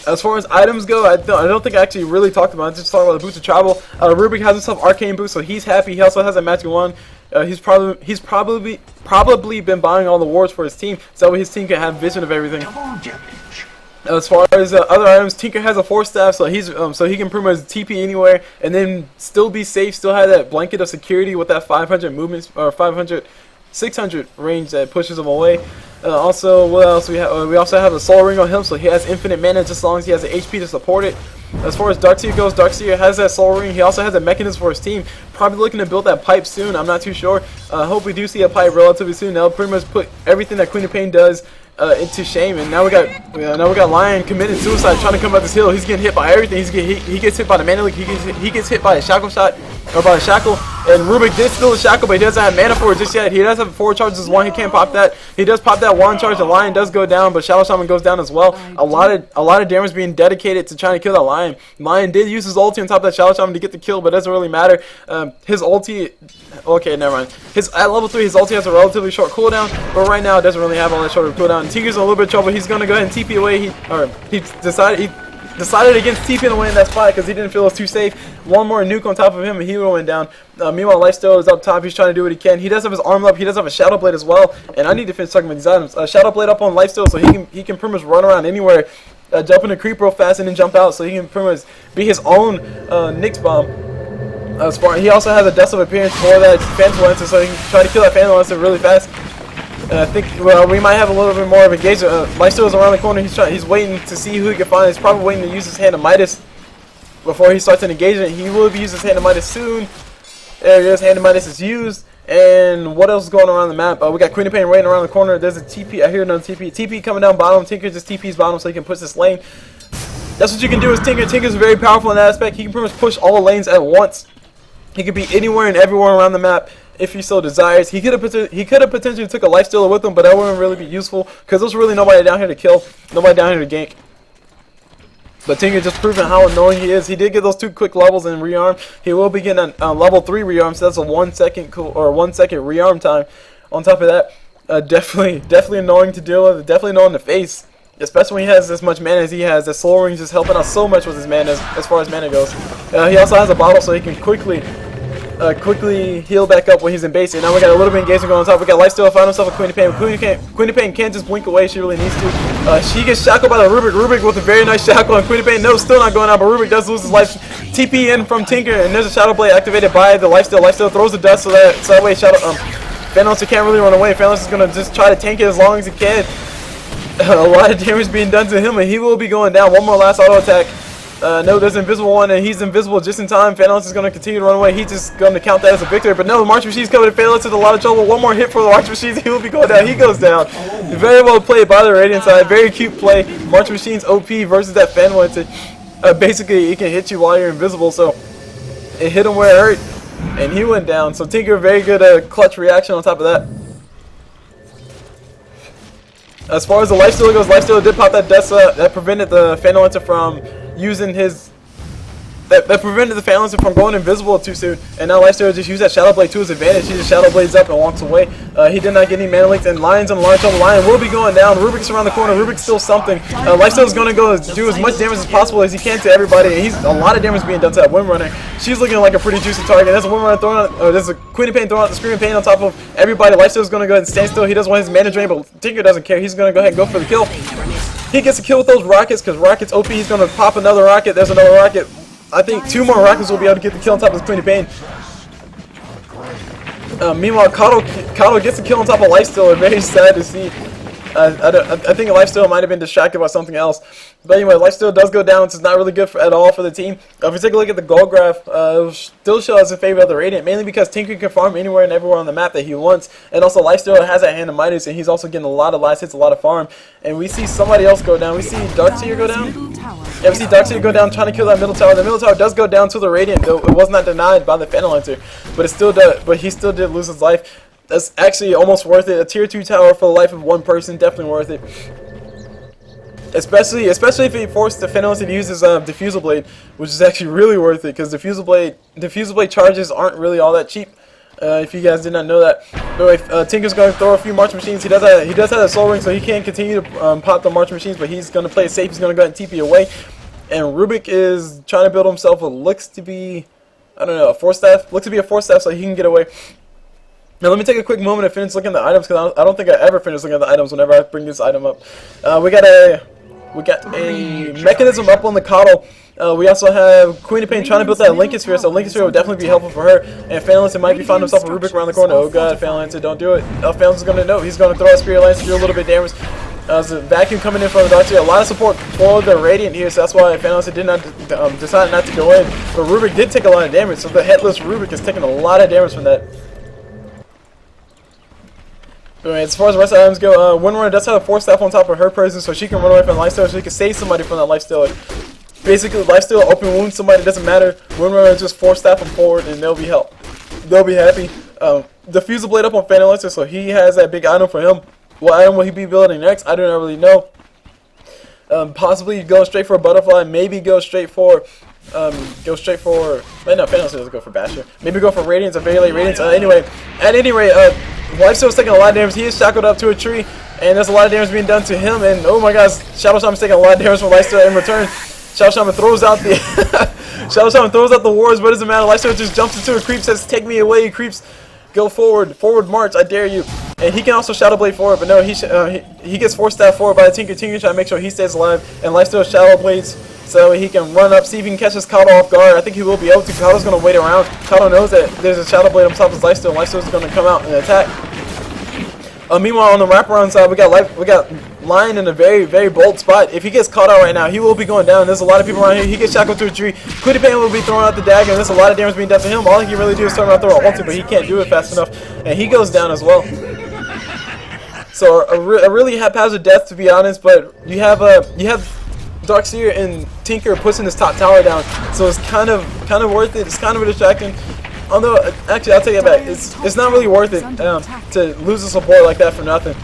As far as items go, I don't think I actually really talked about it. Just talking about the boost of travel. Rubik has himself arcane boost, so he's happy. He also has a magic wand. He's probably been buying all the wards for his team, so that way his team can have vision of everything. As far as other items, Tinker has a Force Staff, so he can pretty much TP anywhere and then still be safe. Still have that blanket of security with that 500 movements or 500 600 range that pushes him away. Also, what else we have? We also have a soul ring on him, so he has infinite mana just as long as he has the HP to support it. As far as Darkseer goes, Darkseer has that soul ring. He also has a mechanism for his team. Probably looking to build that pipe soon. I'm not too sure. Hope we do see a pipe relatively soon. That'll pretty much put everything that Queen of Pain does into shame. And now we got Lion committed suicide, trying to come up this hill. He's getting hit by everything. He gets hit by the mana leak. He gets hit by a shackle shot, or by a shackle. And Rubik did steal the shackle, but he doesn't have mana for it just yet. He does have 4 charges, 1. He can't pop that. He does pop that 1 charge. The Lion does go down, but Shadow Shaman goes down as well. A lot of damage being dedicated to trying to kill that Lion. Lion did use his ulti on top of that Shadow Shaman to get the kill, but it doesn't really matter. His ulti, okay, never mind. At level 3, his ulti has a relatively short cooldown, but right now it doesn't really have all that short of a cooldown. Tinker's in a little bit of trouble. He's gonna go ahead and TP away. He decided against TPing away in that spot because he didn't feel it was too safe. One more nuke on top of him and he went down. Meanwhile, Lifesteal is up top. He's trying to do what he can. He does have his armor up. He does have a Shadow Blade as well. And I need to finish talking about these items. Shadow Blade up on Lifesteal, so he can pretty much run around anywhere, jump in a creep real fast and then jump out, so he can pretty much be his own Nyx Bomb. He also has a Dust of Appearance for that Phantom Lancer, so he can try to kill that Phantom Lancer really fast. I think, well, we might have a little bit more of engagement. Lifesteal is around the corner. He's waiting to see who he can find. He's probably waiting to use his Hand of Midas before he starts an engagement. He will be using his Hand of Midas soon. There it is. Hand of Midas is used. And what else is going around the map? We got Queen of Pain waiting around the corner. There's a TP. I hear another TP. TP coming down bottom. Tinker just TP's bottom so he can push this lane. That's what you can do as Tinker. Tinker's very powerful in that aspect. He can pretty much push all the lanes at once. He can be anywhere and everywhere around the map if he so desires. He could have potentially took a Lifestealer with him, but that wouldn't really be useful because there's really nobody down here to kill, nobody down here to gank. But Tinker just proving how annoying he is. He did get those 2 quick levels in rearm. He will be getting a level 3 rearm, so that's a 1 second rearm time. On top of that, definitely annoying to deal with. Definitely annoying to face, especially when he has as much mana as he has. The Soul Ring is helping out so much with his mana as far as mana goes. He also has a bottle, so he can quickly heal back up when he's in base. And now we got a little bit of engagement going on top. We got Lifesteal found himself a Queen of Pain. Queen of Pain can't just blink away. She really needs to. She gets shackled by the Rubik. Rubik with a very nice shackle, and Queen of Pain, no, still not going out, but Rubik does lose his life. TP in from Tinker, and there's a Shadow Blade activated by the Lifesteal. Lifesteal throws the dust so that way Phantomlancer can't really run away. Phantomlancer is going to just try to tank it as long as he can. A lot of damage being done to him, and he will be going down. One more last auto attack. No, there's an invisible one, and he's invisible just in time. Phantomlancer is going to continue to run away. He's just going to count that as a victory. But no, the March Machine's coming to Phantomlancer in a lot of trouble. One more hit for the March Machines. He will be going down. He goes down. Very well played by the Radiant side. Very cute play. March Machine's OP versus that Phantomlancer. Basically, it can hit you while you're invisible, so it hit him where it hurt, and he went down. So Tinker, very good clutch reaction on top of that. As far as the Lifesteal goes, Lifesteal did pop that Dust that prevented the Phantomlancer from using his... That prevented the Phantomlancer from going invisible too soon. And now Lifesteal just used that Shadow Blade to his advantage. He just Shadow Blades up and walks away. He did not get any mana links, and Lion's on the line trouble. Lion will be going down. Rubik's around the corner. Rubik's still something. Lifesteal's going to go do as much damage as possible as he can to everybody. And a lot of damage being done to that Windrunner. She's looking like a pretty juicy target. There's a Windrunner throwing out, there's a Queen of Pain throwing out the Screaming Pain on top of everybody. Lifesteal's going to go ahead and stand still. He doesn't want his mana drain, but Tinker doesn't care. He's going to go ahead and go for the kill. He gets a kill with those rockets because Rocket's OP. He's going to pop another rocket. There's another rocket. I think 2 more rockets will be able to get the kill on top of this Queen of Pain. Meanwhile, Kato gets a kill on top of Lifesteal. Very sad to see. I think Lifesteal might have been distracted by something else. But anyway, Lifesteal does go down, so it's not really good at all for the team. If you take a look at the goal graph, it still shows in favor of the Radiant, mainly because Tinker can farm anywhere and everywhere on the map that he wants. And also Lifesteal has that Hand of Midas, and he's also getting a lot of last hits, a lot of farm. And we see somebody else go down. We see Darkseer go down. Yeah, we see Darkseer go down trying to kill that middle tower. The middle tower does go down to the Radiant, though it was not denied by the Phantomlancer. But he still did lose his life. That's actually almost worth it. A tier 2 tower for the life of one person, definitely worth it. Especially if he forced the Phantomlancer to use his Diffusal Blade, which is actually really worth it, because Diffusal Blade charges aren't really all that cheap. If you guys did not know that. Anyway, Tinker's going to throw a few March Machines. He does have a Soul Ring, so he can continue to pop the March Machines, but he's going to play it safe. He's going to go ahead and TP away. And Rubik is trying to build himself what looks to be, I don't know, a 4-staff. Looks to be a 4-staff, so he can get away. Now let me take a quick moment to finish looking at the items, because I don't think I ever finish looking at the items whenever I bring this item up. We got a We got a mechanism up on the Coddle. We also have Queen of Pain trying to build that Lincoln Sphere, so Lincoln Sphere would definitely be helpful for her. And Phalanx might be finding himself a Rubik around the corner. Oh god, Phalanx, don't do it. Phalanx is going to know. He's going to throw a Spirit Lance to do a little bit of damage. There's a vacuum coming in from the Dark Sphere. A lot of support for the Radiant here, so that's why Phalanx did not decide not to go in. But Rubik did take a lot of damage, so the Headless Rubik is taking a lot of damage from that. As far as the rest of the items go, Windrunner does have a Force Staff on top of her person, so she can run away from Lifesteal, so she can save somebody from that Lifesteal. Basically, Lifesteal, open wound somebody, doesn't matter. Windrunner just Force Staff them forward, and they'll be happy. The Fusil Blade up on Phantom, so he has that big item for him. What item will he be building next? I do not really know. Possibly go straight for a Butterfly, maybe go straight for... Wait, no, Phantom doesn't go for Basher. Maybe go for Radiance, a very late Radiance. Anyway, at any rate, Lifesteal's taking a lot of damage. He is shackled up to a tree, and there's a lot of damage being done to him. And oh my gosh, Shadow Shaman's taking a lot of damage from Lifesteal in return. Shadow Shaman throws out the Shadow Shaman throws out the wards, but it doesn't matter. Lifesteal just jumps into a creep, says, "Take me away, creeps. Go forward, forward march, I dare you." And he can also Shadow Blade forward, but no, he gets Force Staff forward by the Tinker. Tinker trying to make sure he stays alive, and Lifesteal Shadow Blades so he can run up, see if he can catch his Kato off guard. I think he will be able to. Kato's going to wait around. Kato knows that there's a Shadow Blade on top of his Lifesteal, and Lifesteal is going to come out and attack. Meanwhile, on the wraparound side, we got Lion in a very, very bold spot. If he gets caught out right now, he will be going down. There's a lot of people around here. He gets shackled to a tree. Queen of Pain will be throwing out the dagger, and there's a lot of damage being done to him. All he can really do is turn around and throw an ulti, but he can't do it fast enough, and he goes down as well. So a really haphazard death, to be honest. But you have Darkseer and Tinker pushing this top tower down, so it's kind of worth it. It's kind of a distraction. Although, actually, I'll take it back. It's not really worth it to lose a support like that for nothing.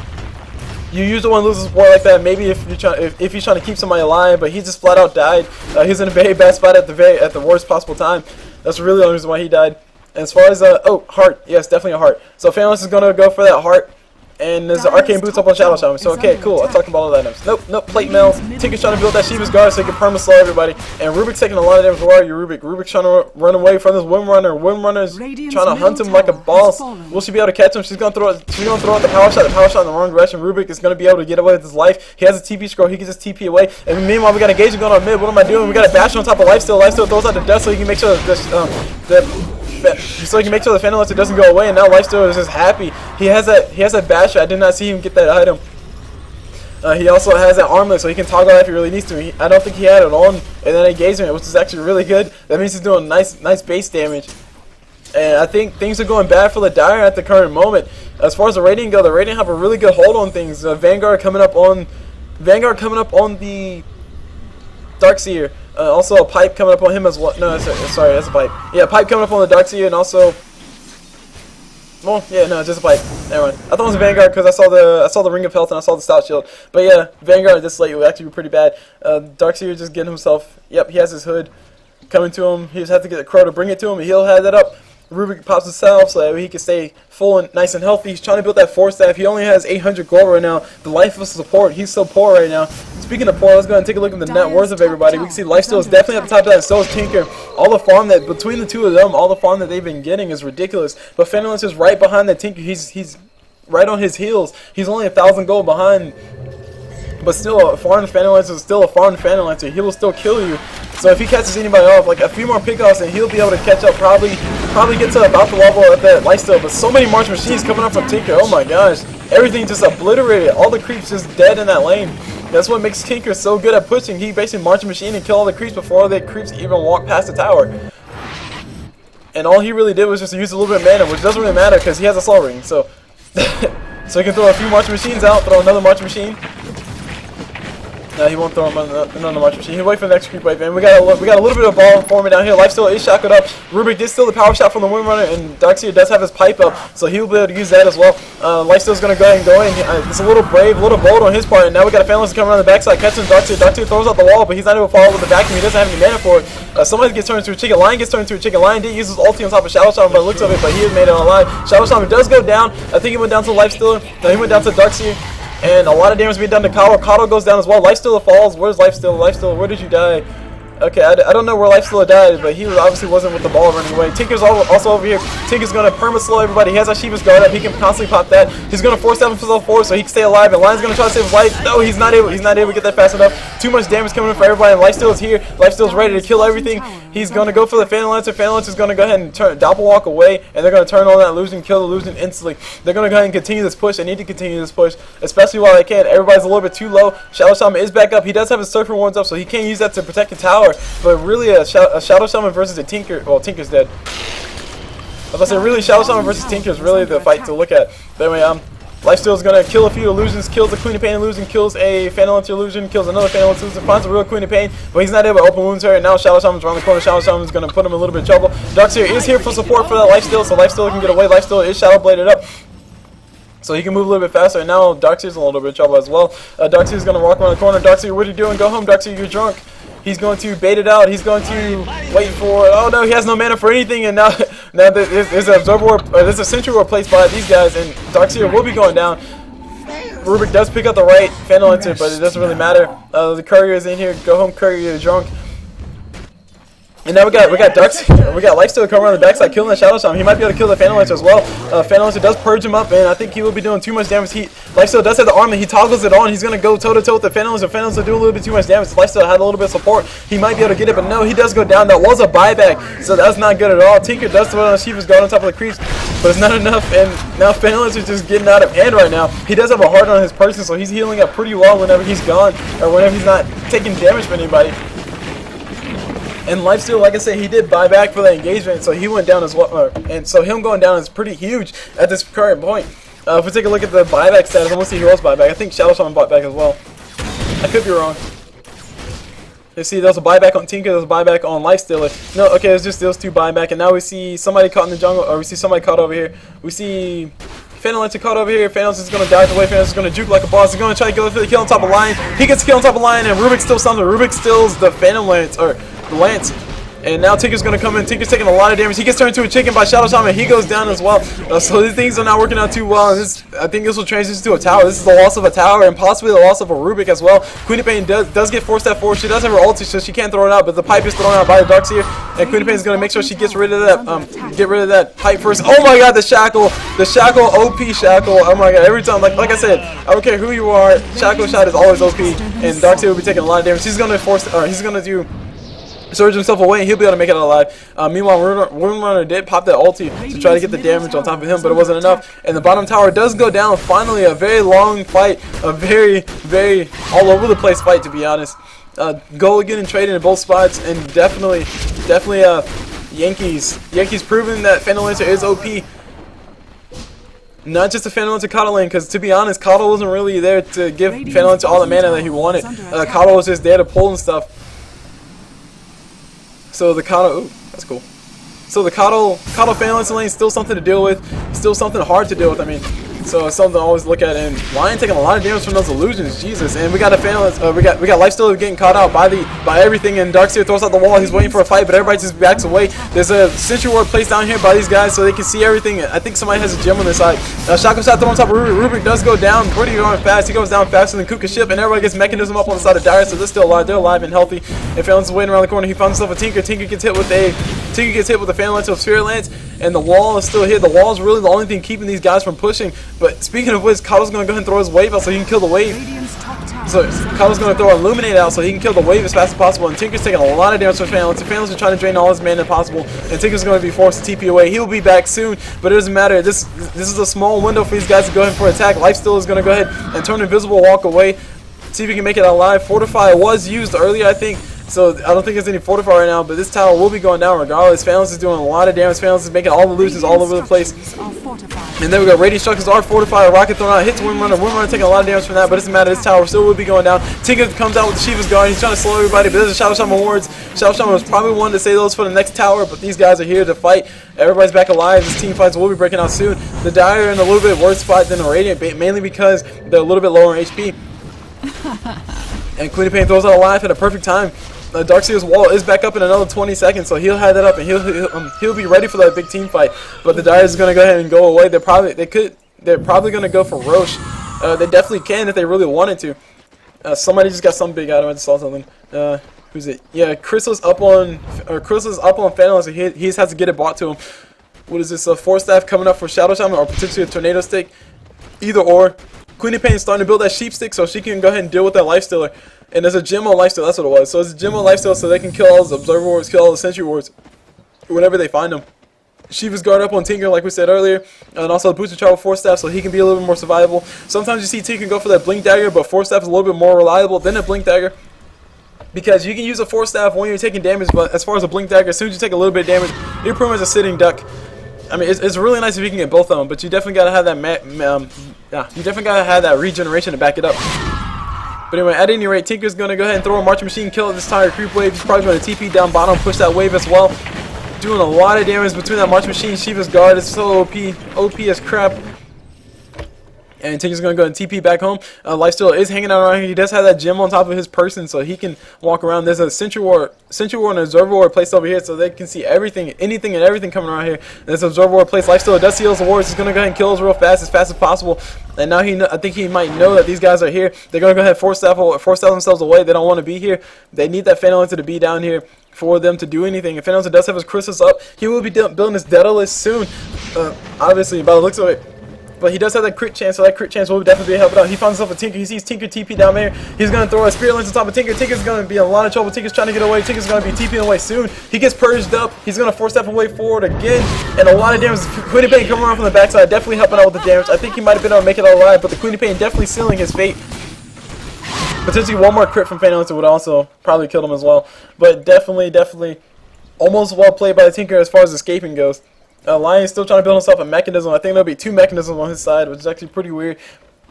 You usually want to lose a support like that. Maybe if you're trying to keep somebody alive, but he just flat out died. He's in a very bad spot at the worst possible time. That's really the only reason why he died. And as far as heart, yes, definitely a heart. So Phalanx is gonna go for that heart. And there's the Arcane Boots up on Shadow Shaman. So, okay, cool. I'm talking about all the items. Nope, Plate Mail. Tinker's trying to build that Shiva's Guard so he can perma-slow everybody. And Rubik's taking a lot of damage. Where are you, Rubik? Rubik's trying to run away from this Windrunner. Windrunner's trying to hunt him like a boss. Will she be able to catch him? She's going to throw out the Power Shot. The Power Shot in the wrong direction. Rubik is going to be able to get away with his life. He has a TP scroll. He can just TP away. And meanwhile, we got engagement going on mid. What am I doing? We got a Bash on top of Lifesteal. Lifesteal throws out the death so he can make sure so he can make sure the Phantom Lancer doesn't go away, and now Lifesteal is just happy. He has that Basher. I did not see him get that item. He also has that Armlet, so he can toggle that if he really needs to. I don't think he had it on in that engagement, which is actually really good. That means he's doing nice base damage. And I think things are going bad for the Dire at the current moment. As far as the Radiant go, the Radiant have a really good hold on things. Vanguard coming up on the Darkseer. Also a Pipe coming up on him as well. No, sorry, that's a Pipe. Yeah, Pipe coming up on the Darkseer, and also, well, yeah, no, just a Pipe. Never mind. I thought it was a Vanguard because I saw the Ring of Health and I saw the Stout Shield. But yeah, Vanguard this late would actually be pretty bad. Darkseer just getting himself. Yep, he has his hood coming to him. He just has to get the Crow to bring it to him, and he'll have that up. Rubik pops himself so that he can stay full and nice and healthy. He's trying to build that Force Staff. He only has 800 gold right now. The lifeless support, he's so poor right now. Speaking of poor, let's go ahead and take a look at the net worth of everybody. We can see Lifesteal is definitely at the top of that, and so is Tinker. All the farm that, between the two of them, all the farm that they've been getting is ridiculous. But Phantom Lancer is right behind that Tinker. He's right on his heels. He's only 1,000 gold behind. But still, a farm Phantom Lancer is still a farm Phantom Lancer. He will still kill you. So if he catches anybody off, like a few more pickoffs, and he'll be able to catch up, probably get to about the level at that Lifesteal. But so many March Machines coming up from Tinker. Oh my gosh. Everything just obliterated. All the creeps just dead in that lane. That's what makes Tinker so good at pushing. He basically March Machine and kill all the creeps before the creeps even walk past the tower. And all he really did was just use a little bit of mana, which doesn't really matter because he has a Soul Ring. So, so he can throw a few March Machines out, throw another March Machine. No, he won't throw him another March Machine. He'll wait for the next creep wave, and we got a little bit of ball forming down here. Lifesteal is shackled up. Rubik did steal the Power Shot from the Windrunner, and Darkseer does have his Pipe up, so he'll be able to use that as well. Lifesteal's going to go ahead and go in. It's a little brave, a little bold on his part, and now we got a Phantom Lancer coming around the backside, catching Darkseer. Darkseer throws out the wall, but he's not able to follow with the vacuum. He doesn't have any mana for it. Somebody gets turned into a chicken. Lion gets turned into a chicken. Lion did use his ulti on top of Shadow Shaman by the looks of it, but he has made it alive. Shadow Shaman does go down. I think he went down to Lifesteal. No, he went down to Darkseer. And a lot of damage being done to Kato. Kato goes down as well. Lifesteal falls. Where's Lifesteal? Lifesteal, where did you die? Okay, I don't know where Lifesteal died, but he obviously wasn't with the ball running away. Tinker's also over here. Tinker's going to perma-slow everybody. He has Ashiva's guard up. He can constantly pop that. He's going to force that himself forward so he can stay alive. And Lion's going to try to save his life. No, he's not able to get that fast enough. Too much damage coming in for everybody, and Lifesteal is here. Lifesteal's ready to kill everything. He's going to go for the Phantom Lancer. Phantom Lancer's going to go ahead and Doppel walk away, and they're going to turn on that illusion, kill the illusion instantly. They're going to go ahead and continue this push. They need to continue this push, especially while they can. Everybody's a little bit too low. Shadow Shaman is back up. He does have his Surfer wards up, so he can't use that to protect the tower. But really, a Shadow Shaman versus a Tinker. Well, Tinker's dead. I was about to say, really, Shadow Shaman versus Tinker is really the fight to look at. But anyway, Lifesteal is going to kill a few illusions, kills the Queen of Pain illusion, kills a Phantom Lancer illusion, kills another Phantom Lancer illusion, finds a real Queen of Pain, but he's not able to open wounds her, and now Shadow Shaman's around the corner. Shadow Shaman's going to put him in a little bit of trouble. Darkseer is here for support for that Lifesteal, so Lifesteal can get away. Lifesteal is Shadow Bladed up, so he can move a little bit faster, and now Darkseer's in a little bit of trouble as well. Darkseer's going to walk around the corner. Darkseer, what are you doing? Go home, Darkseer, you're drunk. He's going to bait it out. He's going to wait for. Oh no, he has no mana for anything, and now there's an Observer, there's a Sentry Ward placed by these guys, and Darkseer will be going down. Rubik does pick up the right Phantom Lancer, but it doesn't really matter. The Courier is in here. Go home, Courier, you're drunk. And now we got Darkseer, we got Lifesteal coming around the backside, killing the Shadow Shaman. He might be able to kill the Phantom Lancer as well. Phantom Lancer does purge him up, and I think he will be doing too much damage. Lifesteal does have the armor. He toggles it on. He's going to go toe-to-toe with the Phantom Lancer. Phantom Lancer do a little bit too much damage. Lifesteal had a little bit of support. He might be able to get it, but no, he does go down. That was a buyback, so that's not good at all. Tinker does throw it on Shiva's guard on top of the creeps, but it's not enough, and now Phantom Lancer is just getting out of hand right now. He does have a heart on his person, so he's healing up pretty well whenever he's gone, or whenever he's not taking damage from anybody. And Lifesteal, like I said, he did buy back for that engagement, so he went down as well. And so him going down is pretty huge at this current point. If we take a look at the buyback status, I want to see who else bought back. I think Shadow Shaman bought back as well. I could be wrong. You see, there's a buyback on Tinker, there's a buyback on Lifestealer. No, okay, it's just those two buyback, and now we see somebody caught in the jungle, or we see somebody caught over here. We see Phantom Lancer caught over here. Phantom Lancer is going to dodge away. Phantom Lancer is going to juke like a boss. He's going to try to go for the kill on top of Lion. He gets the kill on top of Lion, and Rubik steals something. Rubik steals the Phantom Lance, or the Lance. And now Tinker's going to come in. Tinker's taking a lot of damage. He gets turned into a chicken by Shadow Shaman. He goes down as well. So these things are not working out too well. And I think this will transition to a tower. This is the loss of a tower and possibly the loss of a Rubik as well. Queen of Pain does get forced that forward. She does have her ulti, so she can't throw it out. But the pipe is thrown out by the Darkseer. And Queen of Pain is going to make sure she gets rid of that pipe first. Oh my god, the shackle. The shackle, OP shackle. Oh my god, every time. Like I said, I don't care who you are. Shackle shot is always OP. And Darkseer will be taking a lot of damage. He's going to do surge himself away, and he'll be able to make it out alive. Meanwhile, Runner did pop that ulti to try to get the damage on top of him, but it wasn't enough. And the bottom tower does go down. Finally, a very long fight, a very, very all over the place fight, to be honest. Goal again and trading in both spots, and definitely, Yankees proving that Phantom Lancer is OP. Not just a Phantom Lancer Coddle lane, because to be honest, Coddle wasn't really there to give Phantom Lancer all the mana that he wanted. Coddle was just there to pull and stuff. So the Coddle, ooh, that's cool. So the Coddle Phantom Lancer lane is still something to deal with, still something hard to deal with. I mean, so it's something to always look at. And Lion taking a lot of damage from those illusions, Jesus. And we got a Phantom, we got Lifesteal getting caught out by everything. And Darkseer throws out the wall. He's waiting for a fight, but everybody just backs away. There's a Sentry Ward placed down here by these guys, so they can see everything. I think somebody has a gem on this side. Shotgun shot thrown on top of Rubik. Rubik does go down pretty darn fast. He goes down faster than Kuka's ship, and everybody gets Mechanism up on the side of Dire, so they're still alive. They're alive and healthy. And Phantom Lancer's waiting around the corner. He finds himself a Tinker. Tinker gets hit with a Phantom Lancer of Spirit Lance, and the wall is still here. The wall is really the only thing keeping these guys from pushing. But speaking of which, Coddle's going to go ahead and throw his wave out so he can kill the wave. So Coddle's going to throw Illuminate out so he can kill the wave as fast as possible. And Tinker's taking a lot of damage from Phantom Lancer. Phantom Lancer trying to drain all his mana possible, and Tinker's going to be forced to TP away. He'll be back soon, but it doesn't matter. This is a small window for these guys to go ahead for attack. Lifesteal is going to go ahead and turn invisible, walk away, see if he can make it out alive. Fortify was used earlier, I think. So I don't think there's any Fortify right now, but this tower will be going down regardless. Phantom Lancer is doing a lot of damage. Phantom Lancer is making all the illusions all over the place. And then we got Radiant Structures are fortified. Rocket thrown out, hits Windrunner. Windrunner taking a lot of damage from that, but it doesn't matter. This tower still will be going down. Tinker comes out with the Shiva's Guard. He's trying to slow everybody, but there's a Shadow Shaman wards. Shadow Shaman was probably one to say those for the next tower, but these guys are here to fight. Everybody's back alive. This team fights will be breaking out soon. The Dire are in a little bit worse spot than the Radiant, mainly because they're a little bit lower in HP. And Queen of Pain throws out a laugh at a perfect time. Darkseer's wall is back up in another 20 seconds, so he'll have that up and he'll be ready for that big team fight. But the Dire is going to go ahead and go away. They're probably going to go for Roche. They definitely can if they really wanted to. Somebody just got some big item. I just saw something. Who's it? Yeah, Crystal's up on Phantom, so he just has to get it bought to him. What is this? A 4-staff coming up for Shadow Shaman or potentially a Tornado Stick? Either or. Queen of Pain is starting to build that Sheep Stick so she can go ahead and deal with that Lifestealer. And there's a gem on Lifesteal, that's what it was. So it's a gem on Lifesteal so they can kill all those Observer Wards, kill all the Sentry Wards whenever they find them. Shiva's guard up on Tinker, like we said earlier, and also Booster Travel 4-staff, so he can be a little bit more survivable. Sometimes you see Tinker go for that Blink Dagger, but 4-staff is a little bit more reliable than a Blink Dagger, because you can use a 4-staff when you're taking damage, but as far as a Blink Dagger, as soon as you take a little bit of damage, you're pretty much a sitting duck. I mean, it's really nice if you can get both of them, but you definitely gotta have that regeneration to back it up. But anyway, at any rate, Tinker's gonna go ahead and throw a March Machine, kill this entire creep wave. He's probably gonna TP down bottom, push that wave as well. Doing a lot of damage between that March Machine. Shiva's guard is so OP as crap. And Tinker's gonna go and TP back home. Lifesteal is hanging out around here. He does have that gem on top of his person, so he can walk around. There's a Sentry Ward and Observer Ward placed over here, so they can see everything, anything and everything coming around here. There's an Observer Ward placed. Lifesteal does heal the wards. He's gonna go ahead and kill us real fast as possible. And now I think he might know that these guys are here. They're gonna go ahead and force themselves away. They don't want to be here. They need that Phantom Lancer to be down here for them to do anything. If Phantom Lancer does have his crystals up, he will be building his Daedalus soon. Obviously, by the looks of it. But he does have that crit chance, so that crit chance will definitely be helping out. He finds himself a Tinker. He sees Tinker TP down there. He's going to throw a Spirit Lance on top of Tinker. Tinker's going to be in a lot of trouble. Tinker's trying to get away. Tinker's going to be TPing away soon. He gets purged up. He's going to 4-step away forward again. And a lot of damage. Queen of Pain coming around from the backside, definitely helping out with the damage. I think he might have been able to make it alive, but the Queen of Pain definitely sealing his fate. Potentially one more crit from Phantom Lancer would also probably kill him as well. But definitely almost well played by the Tinker as far as escaping goes. Lion's still trying to build himself a mechanism. I think there'll be 2 mechanisms on his side, which is actually pretty weird.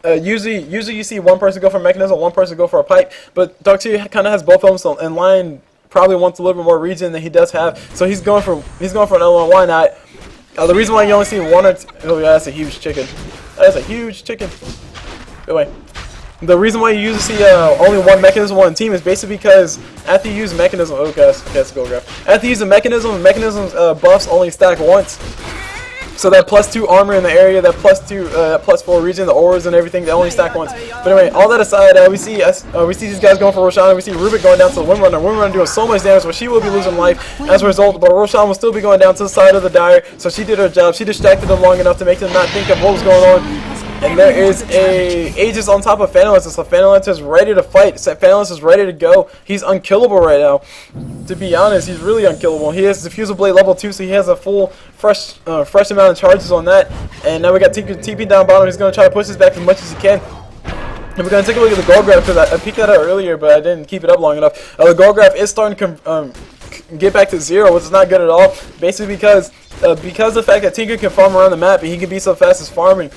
Usually you see one person go for a mechanism, one person go for a pipe, but Darkseer kind of has both of them. So, and Lion probably wants a little bit more regen than he does have, so he's going for another one. Why not? The reason why you only see one or two, oh yeah, that's a huge chicken. That's a huge chicken. Anyway. The reason why you usually see only one mechanism on the team is basically because after you use mechanism, let's go graph. After you use a mechanism, buffs only stack once. So that +2 armor in the area, that +4 regen, the auras and everything, they only stack once. But anyway, all that aside, we see these guys going for Roshan. We see Rubik going down to the Windrunner. Windrunner doing so much damage, but she will be losing life as a result. But Roshan will still be going down to the side of the Dire, so she did her job. She distracted them long enough to make them not think of what was going on. And there is a Aegis on top of Phantom Lancer, so Phantom Lancer is ready to fight. Phantom Lancer is ready to go. He's unkillable right now. To be honest, he's really unkillable. He has Diffusal Blade level 2, so he has a full, fresh amount of charges on that. And now we got Tinker TP down bottom. He's going to try to push this back as much as he can. And we're going to take a look at the gold graph, because I peeked that out earlier, but I didn't keep it up long enough. The gold graph is starting to get back to 0, which is not good at all. Basically because of the fact that Tinker can farm around the map, and he can be so fast as farming.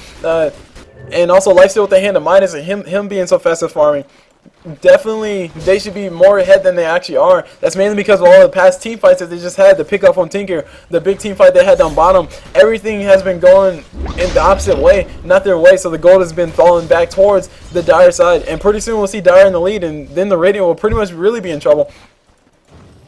And also Lifesteal with the Hand of Midas, and him being so fast at farming. Definitely, they should be more ahead than they actually are. That's mainly because of all the past team fights that they just had to pick up on Tinker. The big team fight they had down bottom, everything has been going in the opposite way, not their way. So the gold has been falling back towards the Dire side. And pretty soon we'll see Dire in the lead, and then the Radiant will pretty much really be in trouble.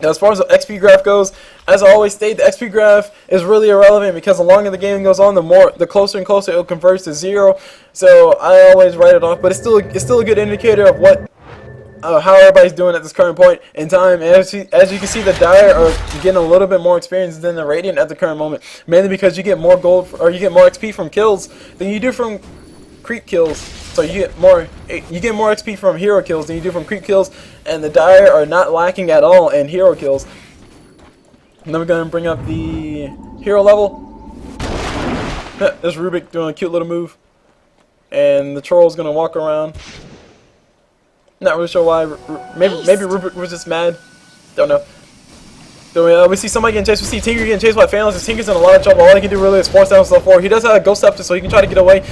Now, as far as the XP graph goes, as I always state, the XP graph is really irrelevant because the longer the game goes on, the closer and closer it'll converge to 0. So I always write it off, but it's still a good indicator of how everybody's doing at this current point in time. And as you can see, the Dire are getting a little bit more experience than the Radiant at the current moment, mainly because you get more gold or you get more XP from kills than you do from creep kills. So you get more XP from hero kills than you do from creep kills, and the Dire are not lacking at all in hero kills. And then we're going to bring up the hero level. There's Rubik doing a cute little move, and the troll's going to walk around. Not really sure why. Maybe Rubik was just mad. Don't know. So we see somebody getting chased. We see Tinker getting chased by Phantom Lancer. Tinker's in a lot of trouble. All he can do really is force down himself forward. He does have a Ghost Scepter, so he can try to get away.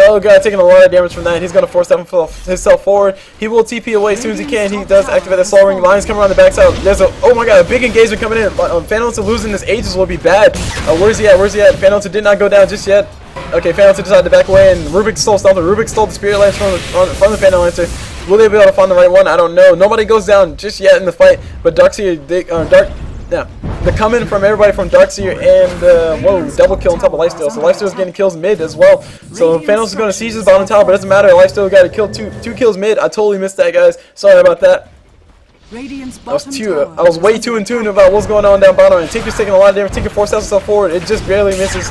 Oh god, taking a lot of damage from that. He's going to force himself forward. He will TP away as soon as he can. He does activate the Soul Ring. Lions coming around the backside. There's oh my god, a big engagement coming in. Phantom Lancer losing this Aegis will be bad. Where's he at? Phantom Lancer did not go down just yet. Okay, Phantom Lancer decided to back away, and Rubik stole something. Rubik stole the Spirit Lance from the Phantom Lancer. Will they be able to find the right one? I don't know. Nobody goes down just yet in the fight, but Darkseer, the coming from everybody from Darkseer and whoa, double kill on top of Lifesteal. So Lifesteal's getting kills mid as well. So Phantom is going to siege his bottom tower, but it doesn't matter. Lifesteal got to kill two kills mid. I totally missed that, guys. Sorry about that. Radiant's I was bottom tower I was way is too in under tune attack. about what's going on down bottom, and Tinker's taking a lot of damage. Tinker forces herself forward. It just barely misses.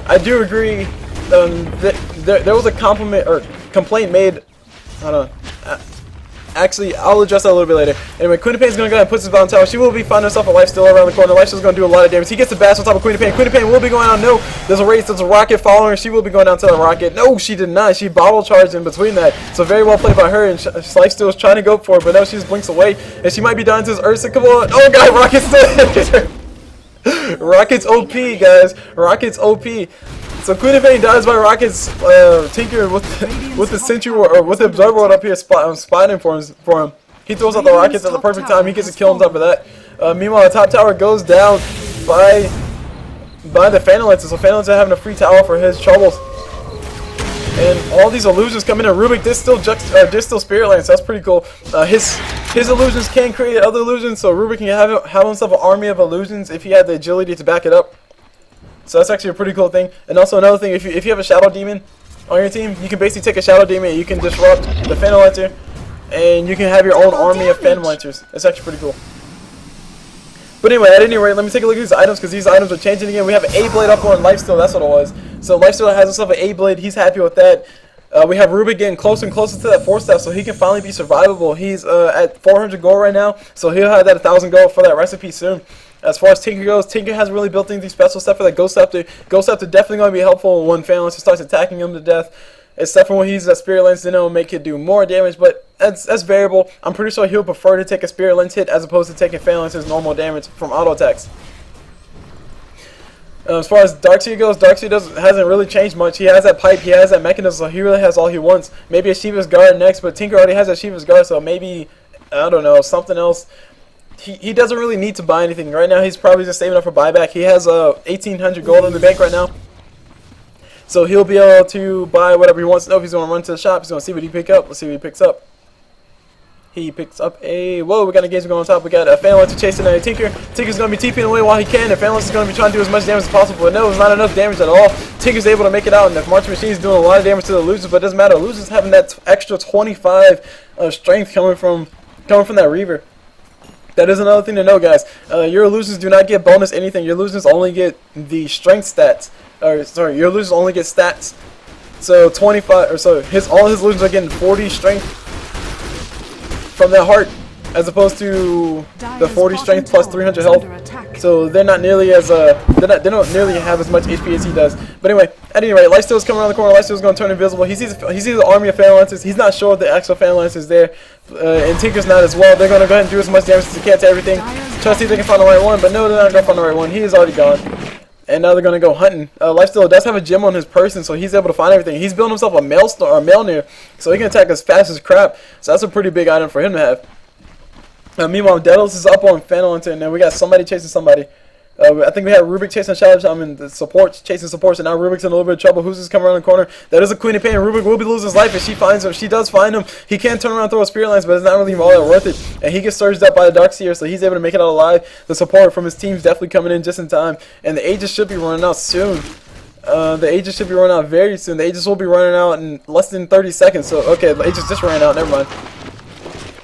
I do agree. There was a complaint made. I don't know. Actually, I'll address that a little bit later. Anyway, Queen of Pain's gonna go ahead and put this Valentine tower. She will be finding herself a lifesteal around the corner. Lifesteal's gonna do a lot of damage. He gets the bash on top of Queen of Pain. Queen of Pain will be going on. No, there's a race. There's a rocket following her. She will be going down to the rocket. No, she did not. She bottle charged in between that. So very well played by her. And Lifesteal was trying to go for it, but no, she just blinks away. And she might be dying to this Ursa. Come on. Oh god, Rocket's still. Rocket's OP, guys. Rocket's OP. So Queen of Pain dies by Rocket's Tinker with the Sentry or with the Observer World up here spotting for him. He throws out the rockets at the perfect time. He gets a kill on top of that. Meanwhile, the top tower goes down by the Phantom Lancer. So Phantom Lancer having a free tower for his troubles. And all these illusions come in. And Rubik did still Spirit Lance. That's pretty cool. His illusions can create other illusions. So Rubik can have himself an army of illusions if he had the agility to back it up. So that's actually a pretty cool thing. And also another thing, if you have a Shadow Demon on your team, you can basically take a Shadow Demon and you can disrupt the Phantom Lancer. And you can have your own army of Phantom Lancers. It's actually pretty cool. But anyway, at any rate, let me take a look at these items because these items are changing again. We have an A-Blade up on Lifesteal. That's what it was. So Lifesteal has himself an A-Blade. He's happy with that. We have Rubik getting closer and closer to that 4-staff, so he can finally be survivable. He's at 400 gold right now, so he'll have that 1,000 gold for that recipe soon. As far as Tinker goes, Tinker hasn't really built anything special except for that Ghost Scepter. Ghost Scepter definitely going to be helpful when Phantom Lancer starts attacking him to death. Except for when he's a Spirit Lance, then it'll make it do more damage, but that's variable. I'm pretty sure he'll prefer to take a Spirit Lance hit as opposed to taking Phantom Lancer's normal damage from auto attacks. As far as Darkseer goes, Darkseer hasn't really changed much. He has that pipe, he has that mechanism, so he really has all he wants. Maybe a Shiva's Guard next, but Tinker already has a Shiva's Guard, so maybe, I don't know, something else. He doesn't really need to buy anything. Right now, he's probably just saving up for buyback. He has 1,800 gold in the bank right now. So he'll be able to buy whatever he wants to know. If he's going to run to the shop, he's going to see what he pick up. Let's see what he picks up. He picks up a... Whoa, we got a engagement going on top. We got a Phantom Lancer chasing a Tinker. Tinker's going to be TPing away while he can. And Phantom Lancer's going to be trying to do as much damage as possible. But no, it's not enough damage at all. Tinker's able to make it out. And the Marching Machine's doing a lot of damage to the Illusions. But it doesn't matter. Illusions having that extra 25 strength coming from that Reaver. That is another thing to know, guys. Your illusions do not get bonus anything. Your illusions only get the strength stats. Or sorry, your illusions only get stats. So 25, or so all his illusions are getting 40 strength from that heart, as opposed to the 40 strength plus 300 health. So they're not nearly as they don't nearly have as much HP as he does. But anyway, at any rate, Lifesteal's coming around the corner. Lifesteal's going to turn invisible. He sees the army of Phantom Lancers. He's not sure if the actual Phantom Lancers is there, and Tinker's not as well. They're going to go ahead and do as much damage as they can to everything. Try to see if they can find the right one, but no, they're not going to find the right one. He is already gone. And now they're going to go hunting. Lifesteal does have a gem on his person, so he's able to find everything. He's building himself a Maelstrom or a Melnir, so he can attack as fast as crap. So that's a pretty big item for him to have. Meanwhile, Daedalus is up on Phantom Lancer, and then we got somebody chasing somebody. I think we had Rubik chasing Shadow. The supports chasing supports, and now Rubik's in a little bit of trouble. Who's just coming around the corner? That is a Queen of Pain. Rubik will be losing his life if she finds him. She does find him. He can turn around and throw a Spirit Lance, but it's not really all that worth it. And he gets surged up by the Darkseer, so he's able to make it out alive. The support from his team's definitely coming in just in time. And the Aegis should be running out soon. The Aegis should be running out very soon. The Aegis will be running out in less than 30 seconds. So, okay, the Aegis just ran out. Never mind.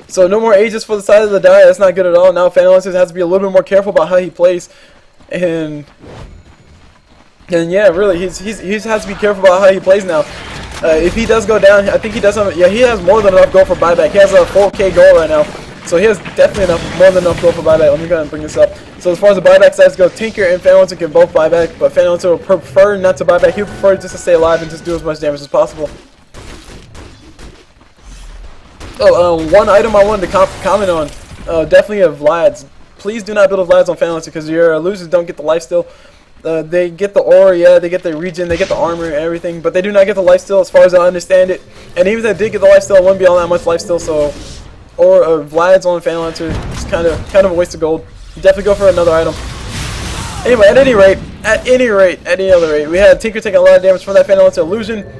So no more Aegis for the side of the die. That's not good at all. Now Phantom Lancer has to be a little bit more careful about how he plays. And yeah, really, he has to be careful about how he plays now. If he does go down, I think he does have, yeah, he has more than enough gold for buyback. He has a 4K gold right now, so he has definitely more than enough gold for buyback. Let me go ahead and bring this up. So as far as the buyback sides go, Tinker and Phantom Lancer can both buy back, but Phantom Lancer will prefer not to buy back. He would prefer just to stay alive and just do as much damage as possible. Oh, one item I wanted to comment on, definitely a Vlad's. Please do not build a Vlad's on Phantom Lancer because your losers don't get the lifesteal. They get the aura, yeah, they get the regen, they get the armor and everything, but they do not get the lifesteal as far as I understand it. And even if they did get the lifesteal, it wouldn't be all that much lifesteal. So, or Vlad's on Phantom Lancer, it's kind of a waste of gold. Definitely go for another item. Anyway, at any other rate, we had Tinker taking a lot of damage from that Phantom Lancer illusion.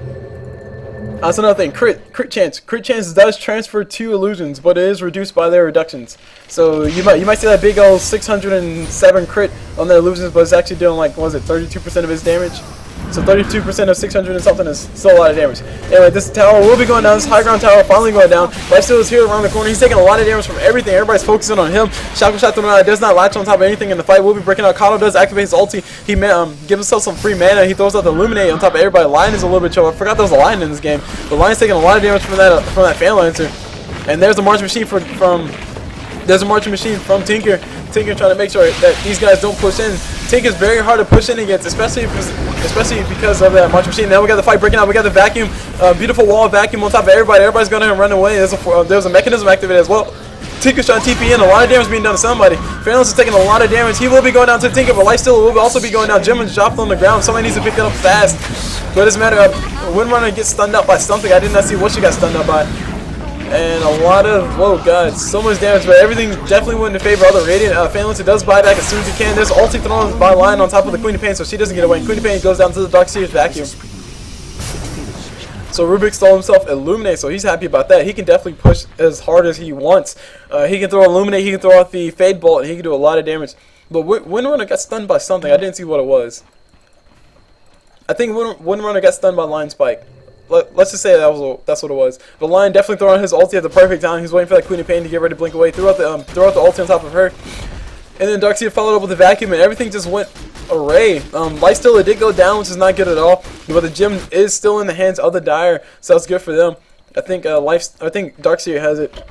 That's another thing. Crit chance. Crit chance does transfer to illusions, but it is reduced by their reductions. So you might see that big old 607 crit on the illusions, but it's actually doing like, what was it, 32% of his damage. So 32% of 600 and something is still a lot of damage. Anyway, this tower will be going down. This high ground tower finally going down. Lifesteal is here around the corner. He's taking a lot of damage from everything. Everybody's focusing on him. Shackle shot thrown out. Does not latch on top of anything in the fight. Will be breaking out. Kato does activate his ulti. He gives himself some free mana. He throws out the Illuminate on top of everybody. Lion is a little bit chill. I forgot there was a Lion in this game. But Lion's taking a lot of damage from that Fan Lancer. And there's a marching machine from Tinker. Tinker trying to make sure that these guys don't push in. Tinker's very hard to push in against, especially because of that marching machine. Now we got the fight breaking out. We got the vacuum, beautiful wall of vacuum on top of everybody. Everybody's going to run away. There's a mechanism activated as well. Tinker's trying to TP in. A lot of damage being done to somebody. Phalanx is taking a lot of damage. He will be going down to Tinker, but Lifesteal will also be going down. Jim is dropped on the ground. Somebody needs to pick it up fast. But it doesn't matter. Windrunner gets stunned up by something. I did not see what she got stunned up by. And a lot of, whoa god, so much damage, but everything definitely went in favor of the Radiant. Phalanx does buy back as soon as he can. There's ulti thrown by Lion on top of the Queen of Pain, so she doesn't get away. And Queen of Pain goes down to the Darkseer's vacuum. So Rubik stole himself Illuminate, so he's happy about that. He can definitely push as hard as he wants. He can throw Illuminate, he can throw out the Fade Bolt, and he can do a lot of damage. But Windrunner got stunned by something. I didn't see what it was. I think Windrunner got stunned by Lion Spike. Let's just say that's what it was. But Lion definitely throwing his ulti at the perfect time. He's waiting for that Queen of Pain to get ready to blink away. Throw out the ulti on top of her. And then Darkseer followed up with the vacuum, and everything just went array. Lifesteal, it did go down, which is not good at all. But the gem is still in the hands of the Dire, so that's good for them. I think Darkseer has it.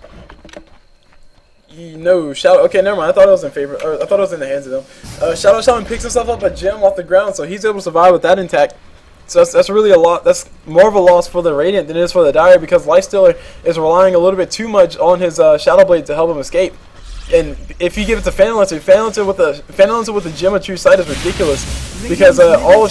No, Shadow. Okay, never mind. I thought it was in favor. I thought it was in the hands of them. Shadow Shaman picks himself up a gem off the ground, so he's able to survive with that intact. So that's really a lot. That's more of a loss for the Radiant than it is for the Dire, because Lifestealer is relying a little bit too much on his Shadow Blade to help him escape. And if you give it to Fan Lancer with the Gem of True Sight is ridiculous, because all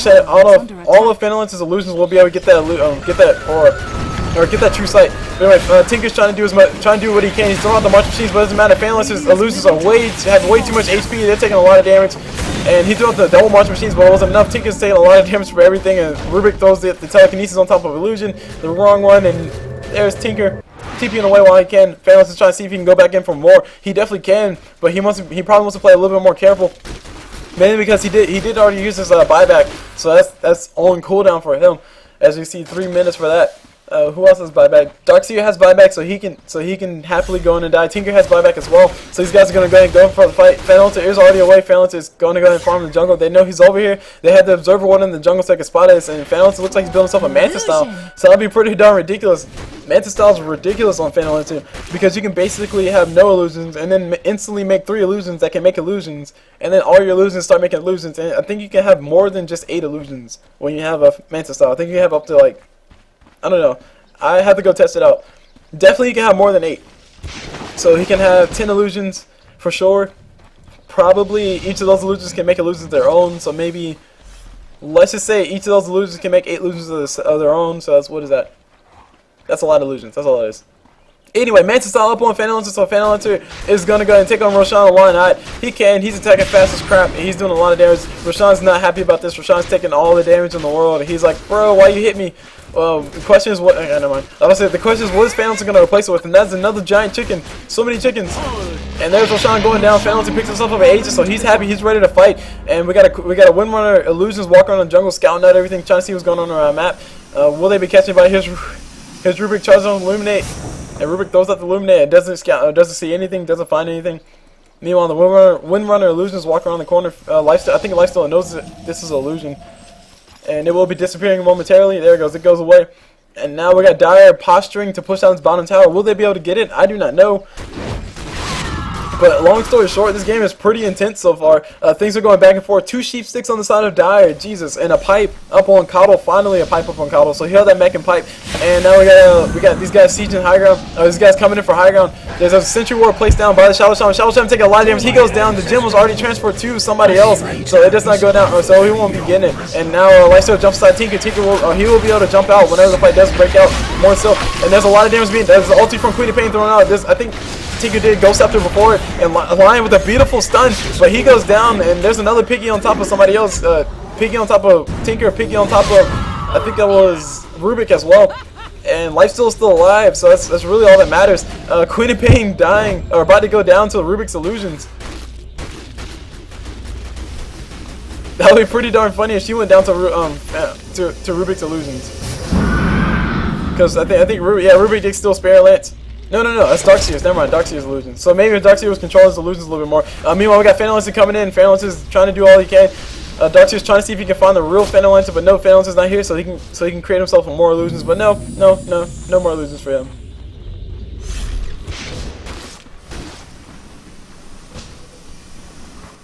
of Fan Lancer's illusions will be able to get that or get that True Sight. But anyway, Tinker's trying to do what he can. He's throwing out the march machines, but it doesn't matter. Fan Lancer's illusions have way too much HP. They're taking a lot of damage. And he threw out the double march machines, but it wasn't enough. Tinker's taking a lot of damage for everything, and Rubik throws the telekinesis on top of Illusion, the wrong one, and there's Tinker TPing away while he can. Phalanx is trying to see if he can go back in for more. He definitely can, but he probably wants to play a little bit more careful, mainly because he did already use his buyback, so that's on cooldown for him. As you see, 3 minutes for that. Who else has buyback? Darkseer has buyback, so he can happily go in and die. Tinker has buyback as well, so these guys are going to go ahead and go for the fight. Phalanx is already away. Phalanx is going to go ahead and farm in the jungle. They know he's over here. They had the Observer one in the jungle so they can spot us, and Phalanx looks like he's building himself a Mantis style, so that'd be pretty darn ridiculous. Mantis style is ridiculous on Phalanx because you can basically have no illusions and then instantly make 3 illusions that can make illusions, and then all your illusions start making illusions. And I think you can have more than just 8 illusions when you have a Mantis style. I think you have up to, like, I don't know. I have to go test it out. Definitely you can have more than 8. So he can have 10 illusions for sure. Probably each of those illusions can make illusions of their own. So maybe, let's just say each of those illusions can make 8 illusions of their own. So what is that? That's a lot of illusions. That's all it is. Anyway, Mantis style up on Fan Lancer, so Fan Lancer is going to go ahead and take on Roshan a lot. He can. He's attacking fast as crap, and he's doing a lot of damage. Roshan's not happy about this. Roshan's taking all the damage in the world, and he's like, bro, why you hit me? Well, the question is what? Never mind. I was saying the question is what is Fan Lancer going to replace it with, and that's another giant chicken. So many chickens. And there's Roshan going down. Fan Lancer picks himself up at Aegis, so he's happy. He's ready to fight. And we got a Windrunner Illusions walking around the jungle, scouting out everything, trying to see what's going on around the map. Will they be catching by his Rubik charges on Illuminate? And Rubik throws out the Illuminate. It doesn't scout, doesn't see anything, doesn't find anything. Meanwhile, the Windrunner Illusions walk around the corner. Lifesteal, I think Lifesteal knows that this is an illusion, and it will be disappearing momentarily. There it goes. It goes away. And now we got Dire posturing to push down this bottom tower. Will they be able to get it? I do not know. But long story short, this game is pretty intense so far. Things are going back and forth. 2 sheep sticks on the side of Dire, Jesus, and a pipe up on Coddle. Finally, a pipe up on Coddle. So he held that mech and pipe, and now we got these guys sieging high ground. These guys coming in for high ground. There's a Sentry Ward placed down by the Shadow Shaman. Shadow Shaman taking a lot of damage. He goes down. The gem was already transferred to somebody else, so it does not go down. So he won't be getting it. And now Lifesteal jumps aside Tinker. Tinker will he will be able to jump out whenever the fight does break out. More so, and there's a lot of damage being. There's the ulti from Queen of Pain thrown out. I think Tinker did Ghost Scepter before it, and Lion with a beautiful stun, but he goes down, and there's another Piggy on top of somebody else. Piggy on top of Tinker, Piggy on top of, I think that was Rubik as well. And Lifesteal is still alive, so that's really all that matters. Queen of Pain dying, or about to go down to Rubik's illusions. That would be pretty darn funny if she went down to Rubik's Illusions. Because I think Rubik did still spare Lance. No, that's Darkseer's. Never mind, Darkseer's Illusions. So maybe if Darkseer was controlling his illusions a little bit more. Meanwhile, we got Phantom Lancer coming in. Phantom Lancer is trying to do all he can. Darkseer's trying to see if he can find the real Phantom Lancer, but no, Phantom Lancer's not here, so he can create himself more illusions. But no more illusions for him.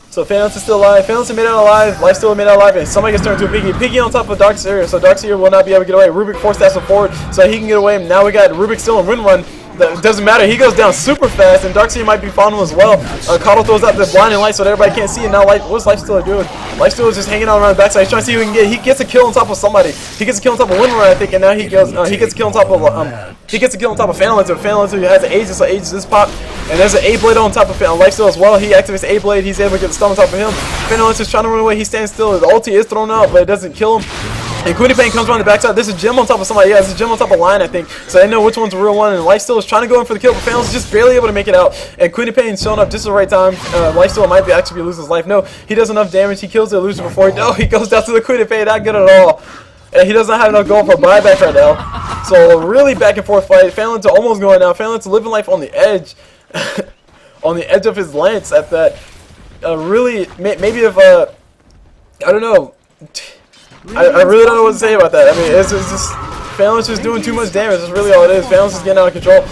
So Phantom Lancer's still alive. Phantom Lancer made it alive. Lifesteal made it alive, and somebody gets turned into a Piggy. Piggy on top of Darkseer, so Darkseer will not be able to get away. Rubik force dashes forward, so he can get away. Now we got Rubik still in Wind Run. That doesn't matter. He goes down super fast, and Darkseer might be following him as well. Kato throws out the blinding light so that everybody can't see. And now, what's Lifesteal doing? Lifesteal is just hanging out around the backside. He's trying to see who he can get. He gets a kill on top of somebody. He gets a kill on top of Wind Run, I think, and now he goes. He gets a kill on top of Phantom Lancer. Phantom Lancer has an Aegis, so Aegis this pop, and there's an A-Blade on top of Lifesteal as well. He activates the A-Blade. He's able to get the stun on top of him. Phantom Lancer's trying to run away. He stands still. The ulti is thrown out, but it doesn't kill him. And Quinny Pain comes around the backside. There's a gem on top of somebody. Yeah, there's a gem on top of Lion, I think. So they know which one's the real one. And Lifesteal is trying to go in for the kill, but Phantom's just barely able to make it out. And Quinny Pain showing up just at the right time. Lifesteal might actually be losing his life. No, he does enough damage. He kills the illusion before he goes down to the Quinny Pain. Not good at all. And he doesn't have enough going for a buyback right now. So really back and forth fight. Phantom's almost going down. Phantom's living life on the edge. On the edge of his lance at that. Really, maybe if, I don't know. I really don't know what to say about that. I mean, it's just Phantom's just doing too much damage. That's really all it is. Phantom's just getting out of control.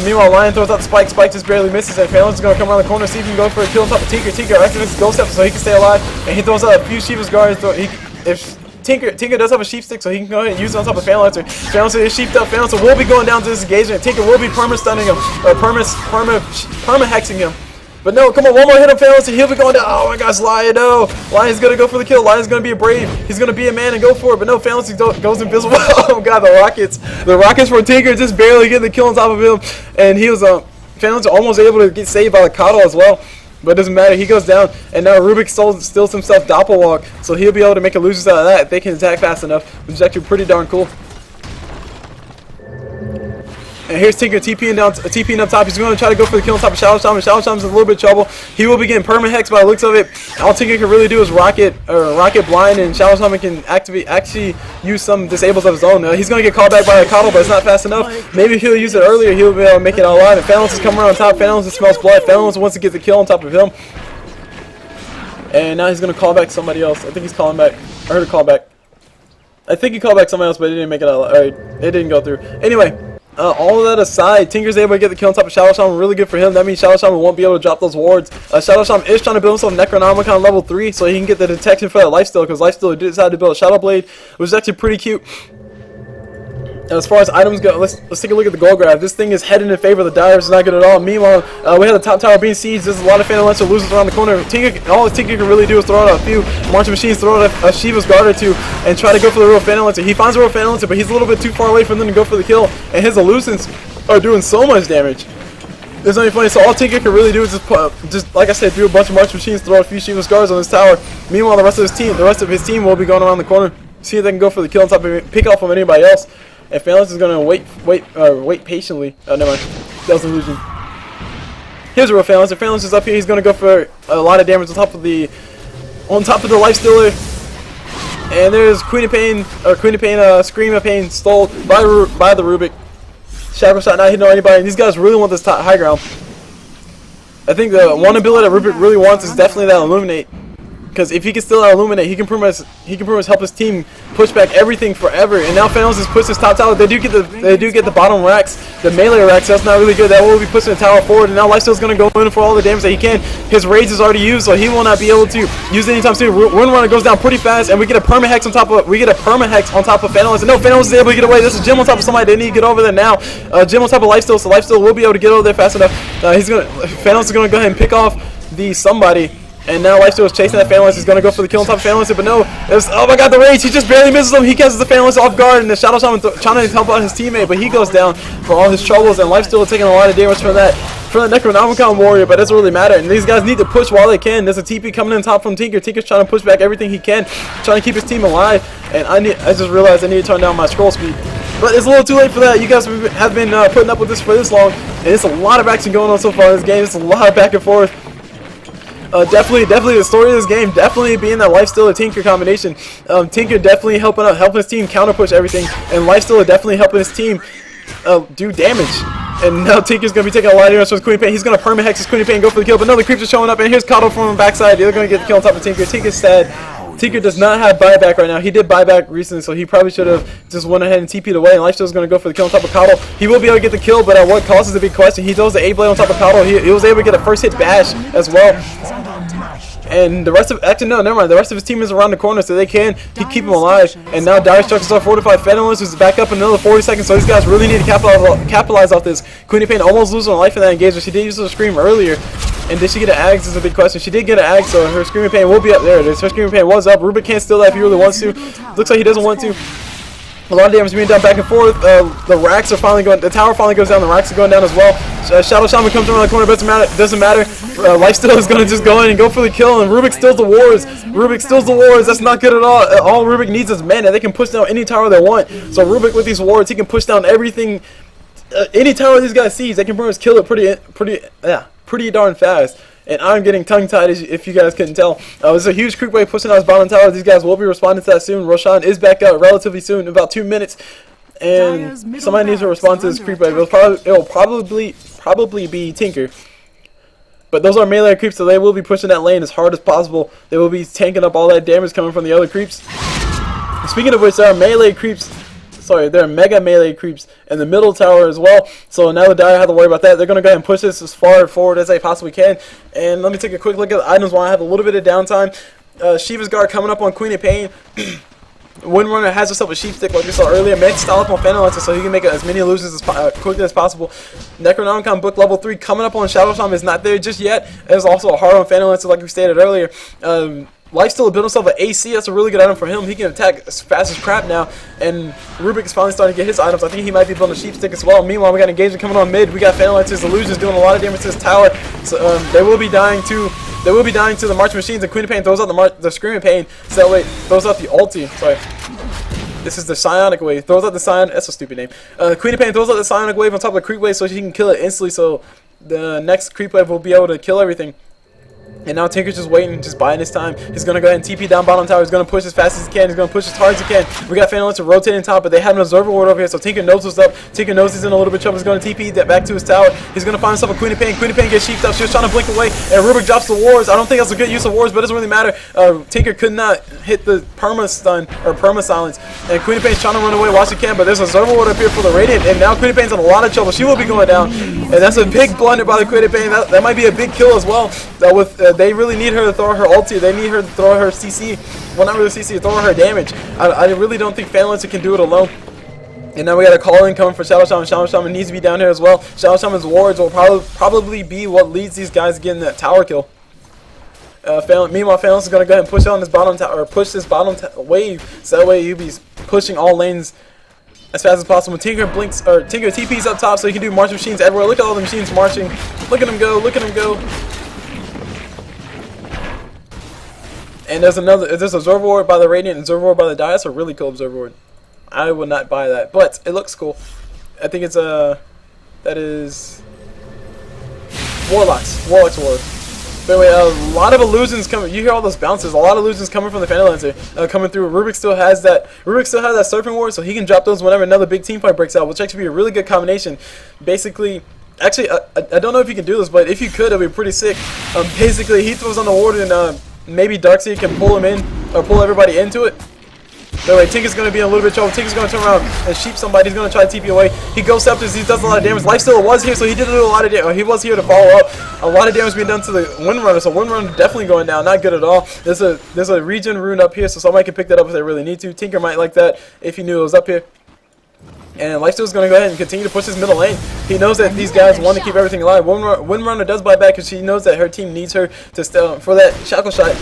Meanwhile, Lion throws out the spike. Spike just barely misses, and Phantom's is going to come around the corner, see if he can go for a kill on top of Tinker. Tinker activates his Ghost Step so he can stay alive, and he throws out a few Shiva's guards. If Tinker does have a sheep stick, so he can go ahead and use it on top of Phantom Lancer. Phantom Lancer is sheeped up. Phantom Lancer will be going down to this engagement. Tinker will be perma-stunning him, or perma-hexing him. But no, come on, one more hit on Phantom Lancer. He'll be going down. Oh my gosh, Lion, no. Lion's going to go for the kill. Lion's going to be a brave. He's going to be a man and go for it. But no, Phantom Lancer goes invisible. Oh god, the rockets. The rockets from Tinker just barely getting the kill on top of him. And he was, Phantom Lancer almost able to get saved by the Kato as well. But it doesn't matter. He goes down. And now Rubik steals himself Doppelwalk. So he'll be able to make illusions out of that if they can attack fast enough. Which is actually pretty darn cool. And here's Tinker TPing up top. He's going to try to go for the kill on top of Shadow Shaman. Shadow Shaman's in a little bit of trouble. He will be getting perma-hex by the looks of it. All Tinker can really do is rocket blind, and Shadow Shaman can actually use some disables of his own. He's going to get called back by a Kato, but it's not fast enough. Maybe if he'll use it earlier, he'll be able to make it out alive. And Phantom is coming around top. Phantom smells blood. Phantom wants to get the kill on top of him. And now he's going to call back somebody else. I think he's calling back. I heard a call back. I think he called back somebody else, but it didn't make it out. Alright, it didn't go through. Anyway. All of that aside, Tinker's able to get the kill on top of Shadow Shaman. Really good for him. That means Shadow Shaman won't be able to drop those wards. Shadow Shaman is trying to build himself Necronomicon level 3 so he can get the detection for that Lifesteal, because Lifesteal decided to build a Shadow Blade, which is actually pretty cute. As far as items go, let's take a look at the gold grab. This thing is heading in favor of the Divers. It's not good at all. Meanwhile, we have the top tower being sieged. There's a lot of Phantom Lancer losers around the corner. All Tinker can really do is throw out a few Marching Machines, throw out a Shiva's Guard or two, and try to go for the real Phantom Lancer. He finds the real Phantom Lancer, but he's a little bit too far away from them to go for the kill, and his illusions are doing so much damage. It's not even funny. So all Tinker can really do is just like I said, do a bunch of Marching Machines, throw a few Shiva's Guards on this tower. Meanwhile, the rest of his team will be going around the corner, see if they can go for the kill on top of him, pick off from anybody else. And Phantom is going to wait patiently. Oh, never mind. That was an illusion. Here's a real Phantom. Phantom is up here. He's going to go for a lot of damage on top of the Lifestealer. And there's Queen of Pain, Scream of Pain, stole by the Rubik. Shadow Shot not hitting on anybody. And these guys really want this high ground. I think the one ability that Rubik really wants is definitely that Illuminate. Because if he can still Illuminate, he can pretty much help his team push back everything forever. And now Phantom has pushed his top tower. They do get the bottom racks, the melee racks. So that's not really good. That will be pushing the tower forward. And now Lifesteal's going to go in for all the damage that he can. His rage is already used, so he will not be able to use it anytime soon. Wind Runner goes down pretty fast, and we get a perma-hex on top of Phantom. And no, Phantom is able to get away. There's a gem on top of somebody. They need to get over there now. Gem on top of Lifesteal, so Lifesteal will be able to get over there fast enough. Phantom's going to go ahead and pick off the somebody. And now Lifesteal is chasing that Phantom Lancer. He's going to go for the kill on top of Phantom Lancer, but no. Oh my god, the rage. He just barely misses him. He catches the Phantom Lancer off guard, and the Shadow Shaman trying to help out his teammate, but he goes down for all his troubles, and Lifesteal is taking a lot of damage from the Necronomicon warrior, but it doesn't really matter. And these guys need to push while they can. There's a TP coming in top from Tinker. Tinker's trying to push back everything he can, trying to keep his team alive, and I just realized I need to turn down my scroll speed. But it's a little too late for that. You guys have been putting up with this for this long, and it's a lot of action going on so far in this game. It's a lot of back and forth. Definitely the story of this game definitely being that Lifesteal Tinker combination. Tinker definitely helping his team counter push everything, and Lifesteal definitely helping his team do damage. And now Tinker's going to be taking a lot of damage from his Queen Pain. He's going to perma hex his Queen Pain and go for the kill, but no, the creeps are showing up, and here's Kato from the backside. They're going to get the kill on top of Tinker. Tinker's sad. Tinker does not have buyback right now. He did buyback recently, so he probably should have just went ahead and TP'd away, and Lifesteal's going to go for the kill on top of Kato. He will be able to get the kill, but at what cost is a big question. He throws the A-Blade on top of Kato. He was able to get a first hit bash as well. And the rest of, actually no, never mind. The rest of his team is around the corner, so they can keep him alive. And now Dire Structures are fortified. Fenelus is back up in another 40 seconds, so these guys really need to capitalize off this. Queen of Pain almost losing life in that engagement. She did use the Scream earlier. And did she get an Ags is a big question. She did get an Ags, so her Screaming Pain will be up there. Her Screaming Pain was up. Rubik can't steal that if he really wants to. Looks like he doesn't want to. A lot of damage being done back and forth. The racks are finally going. The tower finally goes down. The racks are going down as well. Shadow Shaman comes around the corner. Doesn't matter. Lifesteal is going to just go in and go for the kill. And Rubik steals the wars. Rubik steals the wars. That's not good at all. All Rubik needs is mana. They can push down any tower they want. So Rubik with these wards, he can push down everything. Any tower these guys sees, they can pretty much kill it pretty darn fast. And I'm getting tongue-tied, if you guys couldn't tell. There's a huge creep wave pushing out his bottom tower. These guys will be responding to that soon. Roshan is back out relatively soon, in about 2 minutes. And somebody needs to respond to this creep wave. It'll probably be Tinker. But those are melee creeps, so they will be pushing that lane as hard as possible. They will be tanking up all that damage coming from the other creeps. Speaking of which, there are melee creeps. Sorry, there are mega melee creeps in the middle tower as well. So now the Dire have to worry about that. They're going to go ahead and push this as far forward as they possibly can. And let me take a quick look at the items while I have a little bit of downtime. Shiva's Guard coming up on Queen of Pain. Windrunner has herself a sheep stick like we saw earlier. Man's style up on Phantom so he can make as many illusions as quickly as possible. Necronomicon book level 3 coming up on Shadow Shaman is not there just yet. There's also a hard on Phantom like we stated earlier. Lifesteal built himself an AC. That's a really good item for him. He can attack as fast as crap now. And Rubik is finally starting to get his items. I think he might be building a sheep stick as well. Meanwhile, we got engagement coming on mid. We got Phantom illusions doing a lot of damage to his tower. So they will be dying to the March Machines. And Queen of Pain throws out the Screaming Pain. So that way throws out the ulti. Sorry. This is the Psionic Wave. Throws out the Psionic. That's a stupid name. Queen of Pain throws out the Psionic Wave on top of the Creep Wave so she can kill it instantly. So the next Creep Wave will be able to kill everything. And now Tinker's just waiting, just buying his time. He's going to go ahead and TP down bottom tower. He's going to push as fast as he can. He's going to push as hard as he can. We got Phantom Lancer rotating top, but they have an Observer Ward over here, so Tinker knows what's up. Tinker knows he's in a little bit of trouble. He's going to TP that back to his tower. He's going to find himself a Queen of Pain. Queen of Pain gets sheeped up. She was trying to blink away, and Rubik drops the wards. I don't think that's a good use of wards, but it doesn't really matter. Tinker could not hit the perma stun or perma silence, and Queen of Pain's trying to run away while she can, but there's a Observer Ward up here for the Radiant, and now Queen of Pain's in a lot of trouble. She will be going down, and that's a big blunder by the Queen of Pain. That might be a big kill as well. They really need her to throw her ulti. They need her to throw her CC. Well, not really CC, throw her damage. I really don't think Phantom can do it alone. And now we got a call in coming for Shadow Shaman. Shadow Shaman needs to be down here as well. Shadow Shaman's wards will probably be what leads these guys getting that tower kill. Meanwhile, Phantom is going to go ahead and push on this bottom tower, or push this bottom wave, so that way he'll be pushing all lanes as fast as possible. Tinker blinks, or Tinker TP's up top, so he can do March Machines everywhere. Look at all the machines marching. Look at him go. Look at him go. And there's Observer Ward by the Radiant and Observer Ward by the Dire. That's a really cool Observer Ward. I would not buy that, but it looks cool. I think it's that is Warlock's Ward. But anyway, a lot of illusions coming. You hear all those bounces. A lot of illusions coming from the Phantom Lancer coming through. Rubik still has that Surfing Ward, so he can drop those whenever another big team fight breaks out, which actually be a really good combination. Basically. Actually, I don't know if you can do this, but if you could, it'd be pretty sick. Basically, he throws on the ward and maybe Darkseid can pull him in, or pull everybody into it. But anyway, Tinker's going to be in a little bit of trouble. Tinker's going to turn around and sheep somebody. He's going to try to TP away. He goes up, he does a lot of damage. Lifesteal was here, so he did do a lot of damage. He was here to follow up. A lot of damage being done to the Windrunner, so Windrunner definitely going down. Not good at all. There's a regen rune up here, so somebody can pick that up if they really need to. Tinker might like that if he knew it was up here. And Lifesteal's going to go ahead and continue to push his middle lane. He knows that these guys want to keep everything alive. Windrunner does buy back because she knows that her team needs her to for that shackle shot.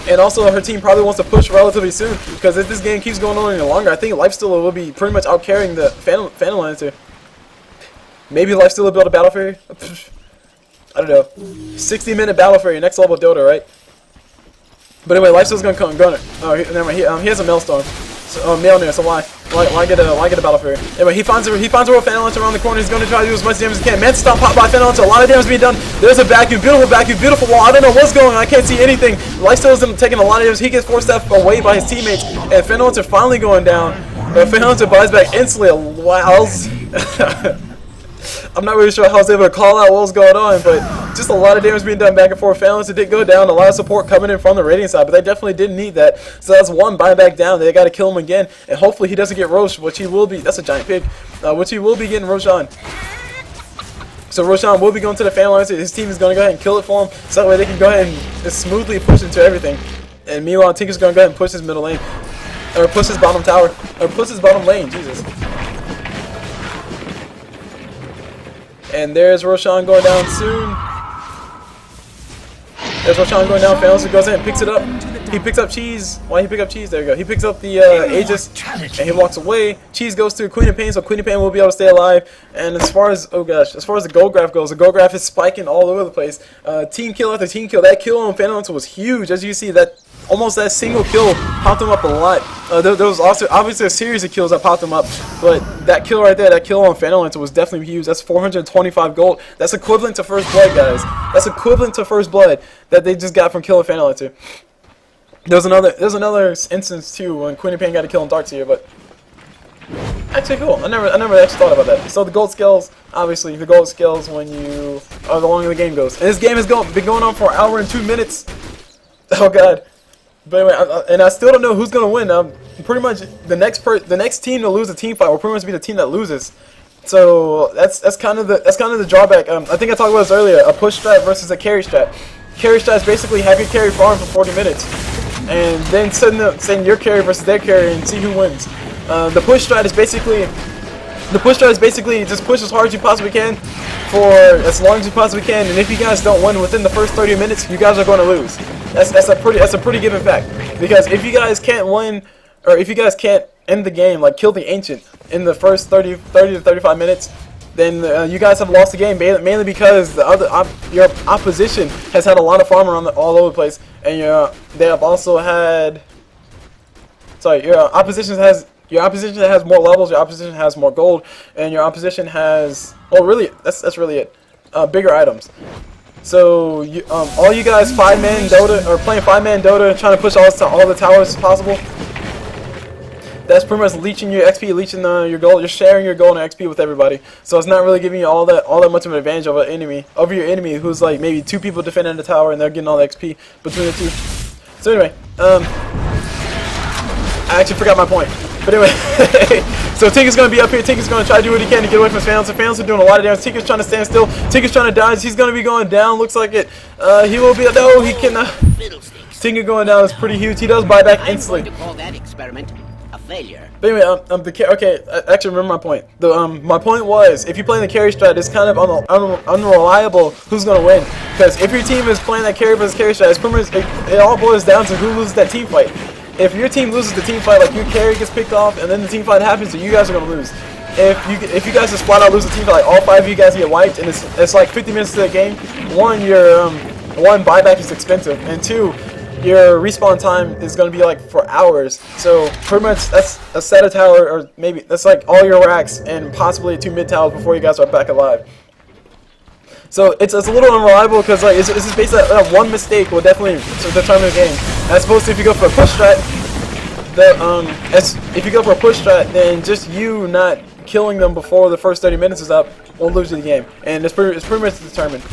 And also her team probably wants to push relatively soon, because if this game keeps going on any longer, I think Lifesteal will be pretty much out carrying the Phantom Lancer. Maybe Lifesteal will build a Battle Fairy? I don't know. 60-minute Battle Fairy, next level Dota, right? But anyway, Lifesteal's going to come. Oh, never mind. He has a Maelstrom. Mjolnir, so why get a Battle Fury? Anyway, he finds a World Fan Launcher around the corner. He's going to try to do as much damage as he can. Manta Stomp pop by Fan Launcher. A lot of damage being done. There's a vacuum, beautiful wall. I don't know what's going on. I can't see anything. Lifesteal is taking a lot of damage. He gets forced away by his teammates, and Fan Launcher finally going down. Fan Launcher buys back instantly. Wow. I'm not really sure how I was able to call out what was going on, but just a lot of damage being done back and forth. Fan Launcher did go down. A lot of support coming in from the Radiant side, but they definitely didn't need that. So that's one buyback down. They got to kill him again, and hopefully he doesn't get roached, which he will be. That's a giant pig, which he will be getting roached on. So Roshan will be going to the Fan Launcher. His team is going to go ahead and kill it for him, so that way they can go ahead and smoothly push into everything. And meanwhile, Tinker's going to go ahead and push his middle lane, or push his bottom tower, or push his bottom lane. Jesus. And there's Roshan going down soon. There's Roshan going down. Fan Launcher goes in and picks it up. He picks up Cheese. Why he pick up Cheese? There we go. He picks up the Aegis and he walks away. Cheese goes to Queen of Pain, so Queen of Pain will be able to stay alive. And as far as as far as the gold graph goes, the gold graph is spiking all over the place. Team kill after team kill. That kill on Fan Launcher was huge. As you see, that almost that single kill popped him up a lot. There was also obviously a series of kills that popped him up, but that kill right there, that kill on Fan Launcher was definitely huge. That's 425 gold. That's equivalent to first blood, guys. That's equivalent to first blood that they just got from killing Fan Launcher. There's another instance too when Queen of Pain got a kill on Darkseer, but actually cool. I never actually thought about that. So the gold scales, obviously the gold scales when you the longer the game goes. And this game has been going on for an hour and 2 minutes. Oh god. But anyway, I still don't know who's gonna win. Pretty much the next team to lose a team fight will pretty much be the team that loses. So that's kind of the drawback. I think I talked about this earlier. A push strat versus a carry strat. Carry strat is basically have your carry farm for 40 minutes, and then send your carry versus their carry and see who wins. The push strat is basically just push as hard as you possibly can for as long as you possibly can, and if you guys don't win within the first 30 minutes, you guys are going to lose. That's a pretty given fact, because if you guys can't win, or if you guys can't end the game, like kill the Ancient in the first 30 to 35 minutes, then you guys have lost the game, mainly because your opposition has had a lot of farm around all over the place, and they have also had. Sorry, your opposition has more levels, your opposition has more gold, and your opposition has, well, really, that's really it, bigger items. So all you guys 5-man Dota, or playing 5-man Dota, trying to push all the towers as possible, that's pretty much leeching your XP, leeching your gold. You're sharing your gold and XP with everybody, so it's not really giving you all that much of an advantage over your enemy who's like maybe 2 people defending the tower and they're getting all the XP between the 2. So anyway, I actually forgot my point. But anyway, so Tinker's going to be up here. Tinker's going to try to do what he can to get away from his fans. The fans are doing a lot of damage. Tinker's trying to stand still. Tinker's trying to dodge. He's going to be going down. Looks like it. He will be. No, he cannot. Tinker going down is pretty huge. He does buy back instantly. I'm going to call that experiment a failure. But anyway, okay, I actually remember my point. My point was, if you play the carry strat, it's kind of unreliable who's going to win. Because if your team is playing that carry versus carry strat, it's pretty much, it all boils down to who loses that team fight. If your team loses the team fight, like your carry gets picked off, and then the team fight happens, so you guys are gonna lose. If you guys just flat out lose the team fight, like all 5 of you guys get wiped, and it's like 50 minutes to the game. One buyback is expensive, and 2, your respawn time is gonna be like for hours. So pretty much that's a set of tower, or maybe that's like all your racks and possibly 2 mid towers before you guys are back alive. So it's a little unreliable because like it's just based on one mistake will definitely determine the game. As opposed to if you go for a push strat, if you go for a push strat, then just you not killing them before the first 30 minutes is up will lose you the game, and it's pretty much determined.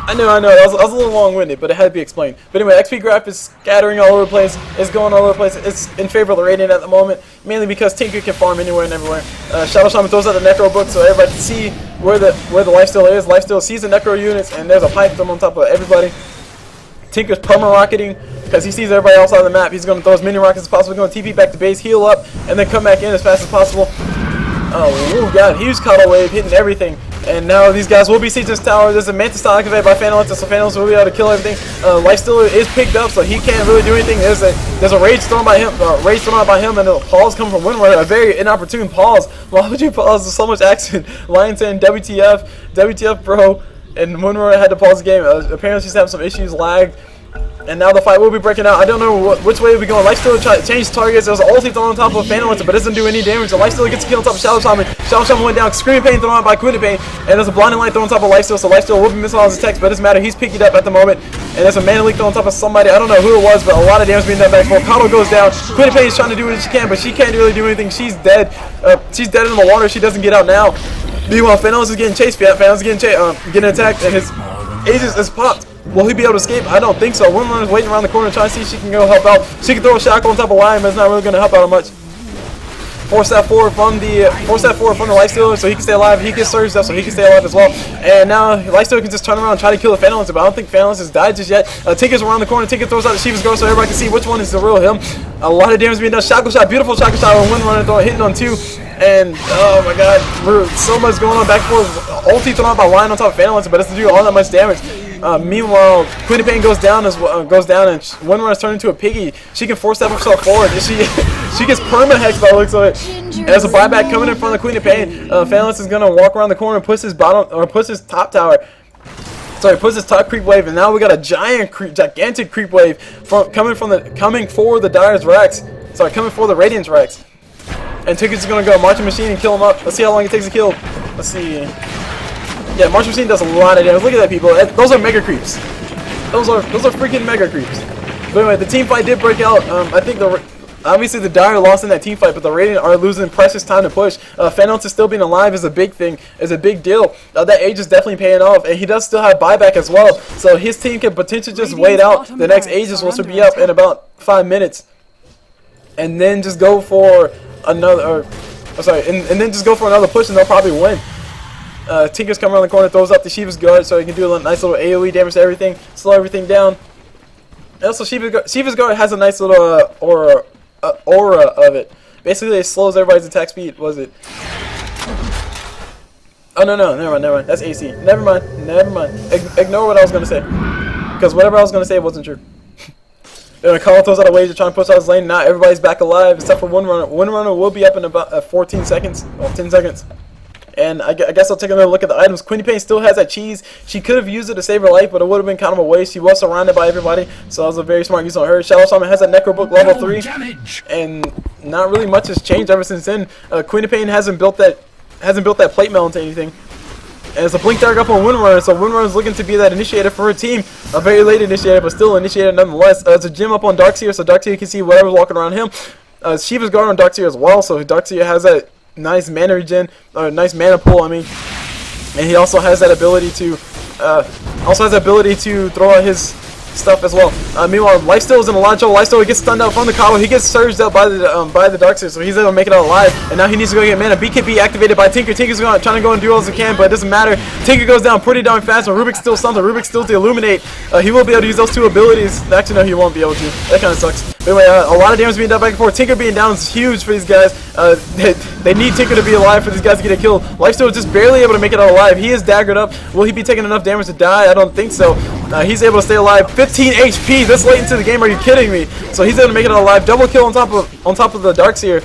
I know, that was a little long-winded, but it had to be explained. But anyway, XP graph is scattering all over the place. It's going all over the place. It's in favor of the Radiant at the moment, mainly because Tinker can farm anywhere and everywhere. Shadow Shaman throws out the Necro book so everybody can see where the lifesteal is. Lifesteal sees the Necro units, and there's a pipe thrown on top of everybody. Tinker's perma-rocketing because he sees everybody else on the map. He's going to throw as many rockets as possible. He's going to TP back to base, heal up, and then come back in as fast as possible. Oh, God, huge cuddle wave, hitting everything. And now these guys will be sieging this tower. There's a Manta Style activated by Fan Launcher, so Fan Launcher will be able to kill everything. Lifestealer is picked up, so he can't really do anything. There's a rage thrown by him, and a pause coming from Windward. A very inopportune pause. Why would you pause? There's so much action. Lion saying WTF, bro. And Windward had to pause the game. Apparently she's having some issues, lagged. And now the fight will be breaking out. I don't know which way we're going. Lifesteal try to change targets. There's an ulti thrown on top of Phantom Lancer, but doesn't do any damage. So Lifesteal gets a kill on top of Shadow Shaman. Shadow Shaman went down. Screaming Pain thrown out by Quinty Pain. And there's a Blinding Light thrown on top of Lifesteal. So Lifesteal will be missing all his attacks, but it doesn't matter. He's picked it up at the moment. And there's a Mana Leak thrown on top of somebody. I don't know who it was, but a lot of damage being done back and forth. Kato goes down. Quinty Pain is trying to do what she can, but she can't really do anything. She's dead. She's dead in the water. She doesn't get out now. Meanwhile, Phantom is getting chased. Phantom's getting attacked, and his Aegis is popped. Will he be able to escape? I don't think so. Windrunner is waiting around the corner trying to see if she can go help out. She can throw a shackle on top of Lion, but it's not really going to help out much. Force that forward from the Lifestealer so he can stay alive. He gets surged up so he can stay alive as well. And now Lifestealer can just turn around and try to kill the Phantom Lancer, but I don't think Phantom Lancer has died just yet. Tinker's around the corner. Tinker throws out the Shiva's Guard so everybody can see which one is the real him. A lot of damage being done. Shackle shot, beautiful shackle shot on Windrunner, hitting on 2. And oh my god, so much going on back and forth. Ulti thrown out by Lion on top of Phantom Lancer, but doesn't do all that much damage. Meanwhile, Quinty Pain goes down and Windrunner is turned into a piggy. She can force that herself forward. She gets perma-hexed by the looks of it. And there's a buyback coming in front of Quinty Pain. Phantom Lancer is gonna walk around the corner and push his top tower. Sorry, puts his top creep wave, and now we got a gigantic creep wave coming for the Dire's Rex. Sorry, coming for the Radiant's Rex. And Tinker's gonna go Marching Machine and kill him up. Let's see how long it takes to kill. Let's see. Yeah, Marching Machine does a lot of damage. Look at that, people. Those are mega creeps. Those are freaking mega creeps. But anyway, the team fight did break out. I think obviously the Dire lost in that team fight, but the Radiant are losing precious time to push. Phantom Lancer still being alive is a big thing, is a big deal. That age is definitely paying off, and he does still have buyback as well. So his team can potentially just wait out. The next Aegis will be up in about 5 minutes, and then just go for another. And then just go for another push, and they'll probably win. Tinker's coming around the corner, throws up the Shiva's Guard so he can do a nice little AoE damage to everything, slow everything down. And also, Shiva's Guard has a nice little aura of it. Basically, it slows everybody's attack speed. Was it? Oh no, never mind. That's AC. Never mind. Ignore what I was gonna say, because whatever I was gonna say wasn't true. Carl throws out a wave to try and push out his lane. Now everybody's back alive except for Windrunner. Windrunner will be up in about 14 seconds, well, 10 seconds. And I guess I'll take another look at the items. Quinty Pain still has that cheese. She could have used it to save her life, but it would have been kind of a waste. She was surrounded by everybody, so that was a very smart use on her. Shadow Shaman has that Necro Book level 3, and not really much has changed ever since then. Quinty Pain hasn't built that plate mail into anything. And it's a blink dagger up on Windrunner, so Windrunner's looking to be that initiator for her team. A very late initiator, but still initiator nonetheless. It's a gem up on Darkseer, so Darkseer can see whatever's walking around him. Shiva's Guard on Darkseer as well, so Darkseer has that nice mana regen, or nice mana pool, I mean. And he also has that ability to throw out his stuff as well. Meanwhile, Lifesteal is in a lot of trouble. Lifesteal gets stunned out from the Kato. He gets surged up by the Darkseer, so he's able to make it out alive. And now he needs to go get mana. BKB activated by Tinker. Tinker's trying to go and do all he can, but it doesn't matter. Tinker goes down pretty darn fast, but Rubik's still stunned. Rubik's still to illuminate. He will be able to use those 2 abilities. Actually, no, he won't be able to. That kind of sucks. But anyway, a lot of damage being done back and forth. Tinker being down is huge for these guys. They need Tinker to be alive for these guys to get a kill. Lifesteal is just barely able to make it out alive. He is daggered up. Will he be taking enough damage to die? I don't think so. He's able to stay alive. 15 HP this late into the game. Are you kidding me? So he's able to make it out alive. Double kill on top of the Darkseer.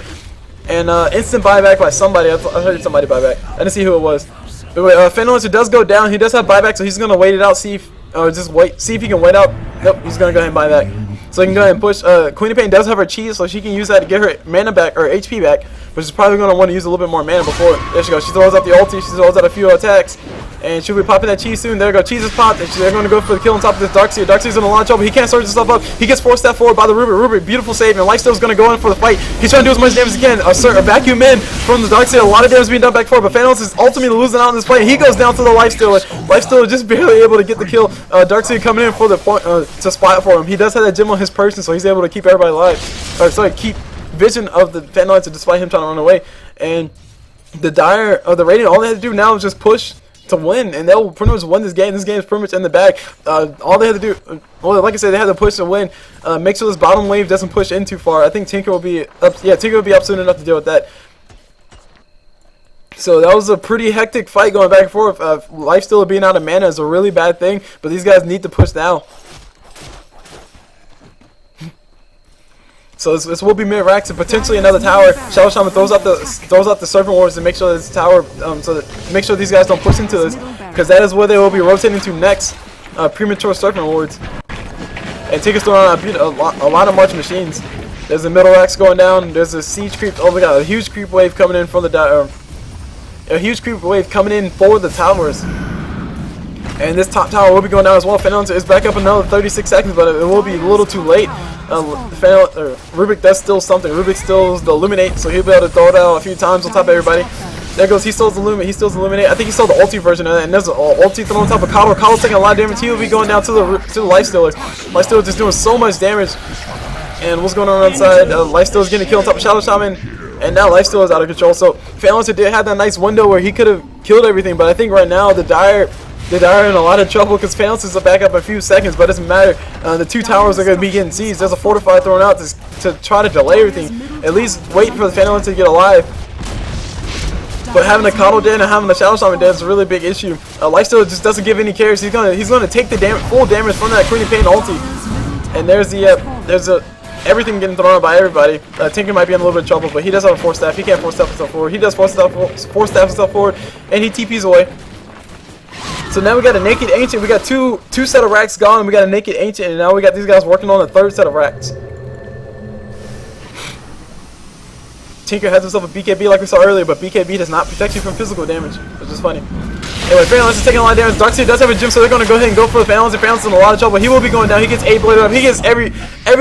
And instant buyback by somebody. I heard somebody buyback. I didn't see who it was. But wait, Phantom Lancer does go down. He does have buyback, so he's gonna wait it out. See if he can wait out. Nope, he's gonna go ahead and buy back. So he can go ahead and push. Quinty Pain does have her cheese, so she can use that to get her mana back, or HP back, but she's probably going to want to use a little bit more mana before. There she goes. She throws out the ulti. She throws out a few attacks. And she'll be popping that cheese soon. There we go. Cheese is popped. And they're going to go for the kill on top of this Darkseer. Darkseer's in a lot of trouble. He can't surge himself up. He gets 4 step forward by the Rubik. Rubik, beautiful save. And Lifesteal's going to go in for the fight. He's trying to do as much damage as he can. A vacuum in from the Darkseer. A lot of damage being done back and forth. But Phantom is ultimately losing out in this fight. He goes down to the Lifestealer. Lifestealer just barely able to get the kill. Darkseer coming in for the point to spot for him. He does have that gem on his person, so he's able to keep everybody alive. Or sorry, keep vision of the Phantom Lancer despite him trying to run away. And the the Radiant, all they have to do now is just push to win, and they'll pretty much win this game. This game is pretty much in the bag. All they have to do, well, like I said, they have to push to win. Make sure this bottom wave doesn't push in too far. I think Tinker will be up. Yeah, Tinker will be up soon enough to deal with that. So that was a pretty hectic fight going back and forth. Lifesteal being out of mana is a really bad thing, but these guys need to push now. So this will be mid-racks and potentially another tower. Shadow Shaman throws out the Serpent Wards to make sure this tower, make sure these guys don't push into this, because that is where they will be rotating to next. Premature Serpent Wards. And Tinker's throwing out a lot of March machines. There's the middle racks going down. There's a siege creep. Oh my god, a huge creep wave coming in from the a huge creep wave coming in for the towers. And this top tower will be going down as well. Phantom is back up another 36 seconds, but it will be a little too late. Rubik does still something. Rubik stills the Illuminate, so he'll be able to throw it out a few times on top of everybody. There goes, he still the Illuminate. He still the Illuminate. I think he stole the ulti version of that, and there's an ulti thrown on top of Kalo. Kalo's taking a lot of damage. He will be going down to the Lifestealer. Lifestealer just doing so much damage. And what's going on outside? Lifestealer's getting killed on top of Shadow Shaman. And now Lifestealer is out of control. So Phantom did have that nice window where he could have killed everything. But I think right now the Dire are in a lot of trouble because Phantom is back up a few seconds. But it doesn't matter. The two towers are going to be getting seized. There's a Fortify thrown out to try to delay everything. At least wait for the Phantom to get alive. But having the Coddle dead and having the Shadow Shaman dead is a really big issue. Lifestealer just doesn't give any cares. He's gonna take the full damage from that Queen of Pain ulti. And there's everything getting thrown out by everybody. Tinker might be in a little bit of trouble, but he does have a Force Staff. He can't Force Staff himself forward. He does Force Staff himself forward, and he TPs away. So now we got a Naked Ancient. We got two set of racks gone, and we got a Naked Ancient, and now we got these guys working on a third set of racks. Tinker has himself a BKB like we saw earlier, but BKB does not protect you from physical damage, which is funny. Anyway, Phantom is taking a lot of damage. Darkseer does have a gym, so they're going to go ahead and go for the Phantom. And Phantom's in a lot of trouble. He will be going down. He gets 8-bladed up. He gets every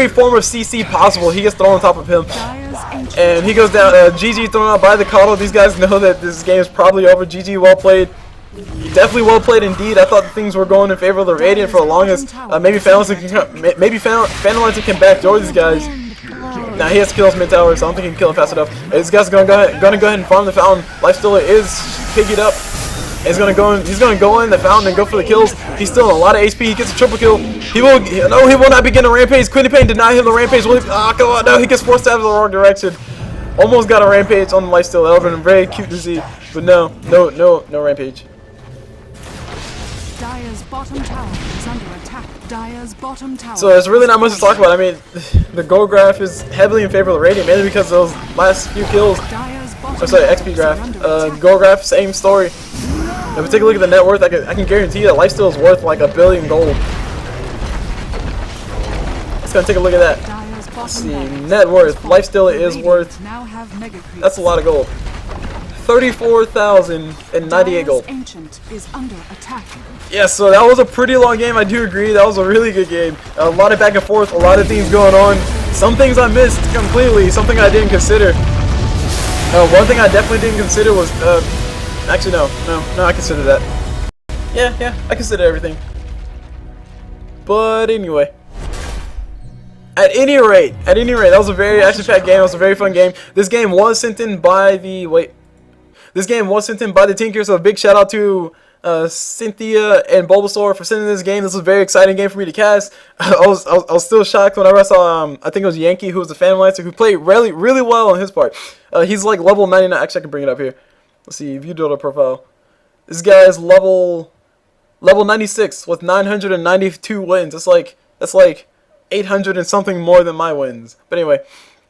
form of CC possible. He gets thrown on top of him. And he goes down. GG thrown out by the Coddle. These guys know that this game is probably over. GG, well played. Definitely well played indeed. I thought things were going in favor of the Radiant for the longest. Maybe Phantom can backdoor these guys. Now he has to kill his mid tower, so I don't think he can kill him fast enough. This guy's gonna go ahead and farm the Fountain. Lifestealer is piggied up. He's gonna go in the Fountain and go for the kills. He's still in a lot of HP. He gets a triple kill. He will not begin a rampage. Queen of Pain deny him the rampage. Come on, no, he gets 4 stabs in the wrong direction. Almost got a rampage on the Lifestealer. That would have been very cute to see, but no rampage. Dire's bottom tower is under attack. Dire's bottom tower. So there's really not much to talk about. I mean, the goal graph is heavily in favor of the Radiant, mainly because of those last few kills. XP graph. Goal graph, same story. If we take a look at the net worth, I can guarantee that Lifesteal is worth like $1 billion gold. Let's go and take a look at that. Let's see, net worth. Lifesteal is worth. That's a lot of gold. 34,098 gold. Ancient is under attack. Yeah, so that was a pretty long game. I do agree. That was a really good game. A lot of back and forth, a lot of things going on. Some things I missed completely. Something I didn't consider. One thing I definitely didn't consider was actually no, I consider that. Yeah, I consider everything. But anyway. At any rate, that was a very action-packed game. It was a very fun game. This game was sent in by the Tinker, so a big shout out to Cynthia and Bulbasaur for sending this game. This was a very exciting game for me to cast. I was still shocked whenever I saw I think it was Yankee, who was a Phantom Lancer, who played really well on his part. He's like level 99. Actually, I can bring it up here. Let's see, view Dota profile. This guy is level 96 with 992 wins. That's like 800 and something more than my wins. But anyway,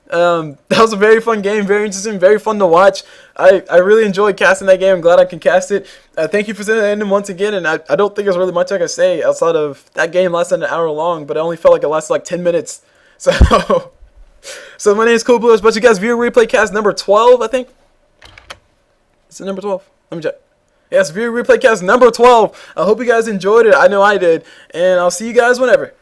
that was a very fun game, very interesting, very fun to watch. I really enjoyed casting that game. I'm glad I can cast it. Thank you for sending it in once again, and I don't think there's really much I can say outside of that game lasted an hour long, but it only felt like it lasted like 10 minutes. So my name is Cool Blues, but you guys viewer replay cast number 12, I think. Is it number 12? Let me check. Yes, viewer replay cast number 12. I hope you guys enjoyed it. I know I did, and I'll see you guys whenever.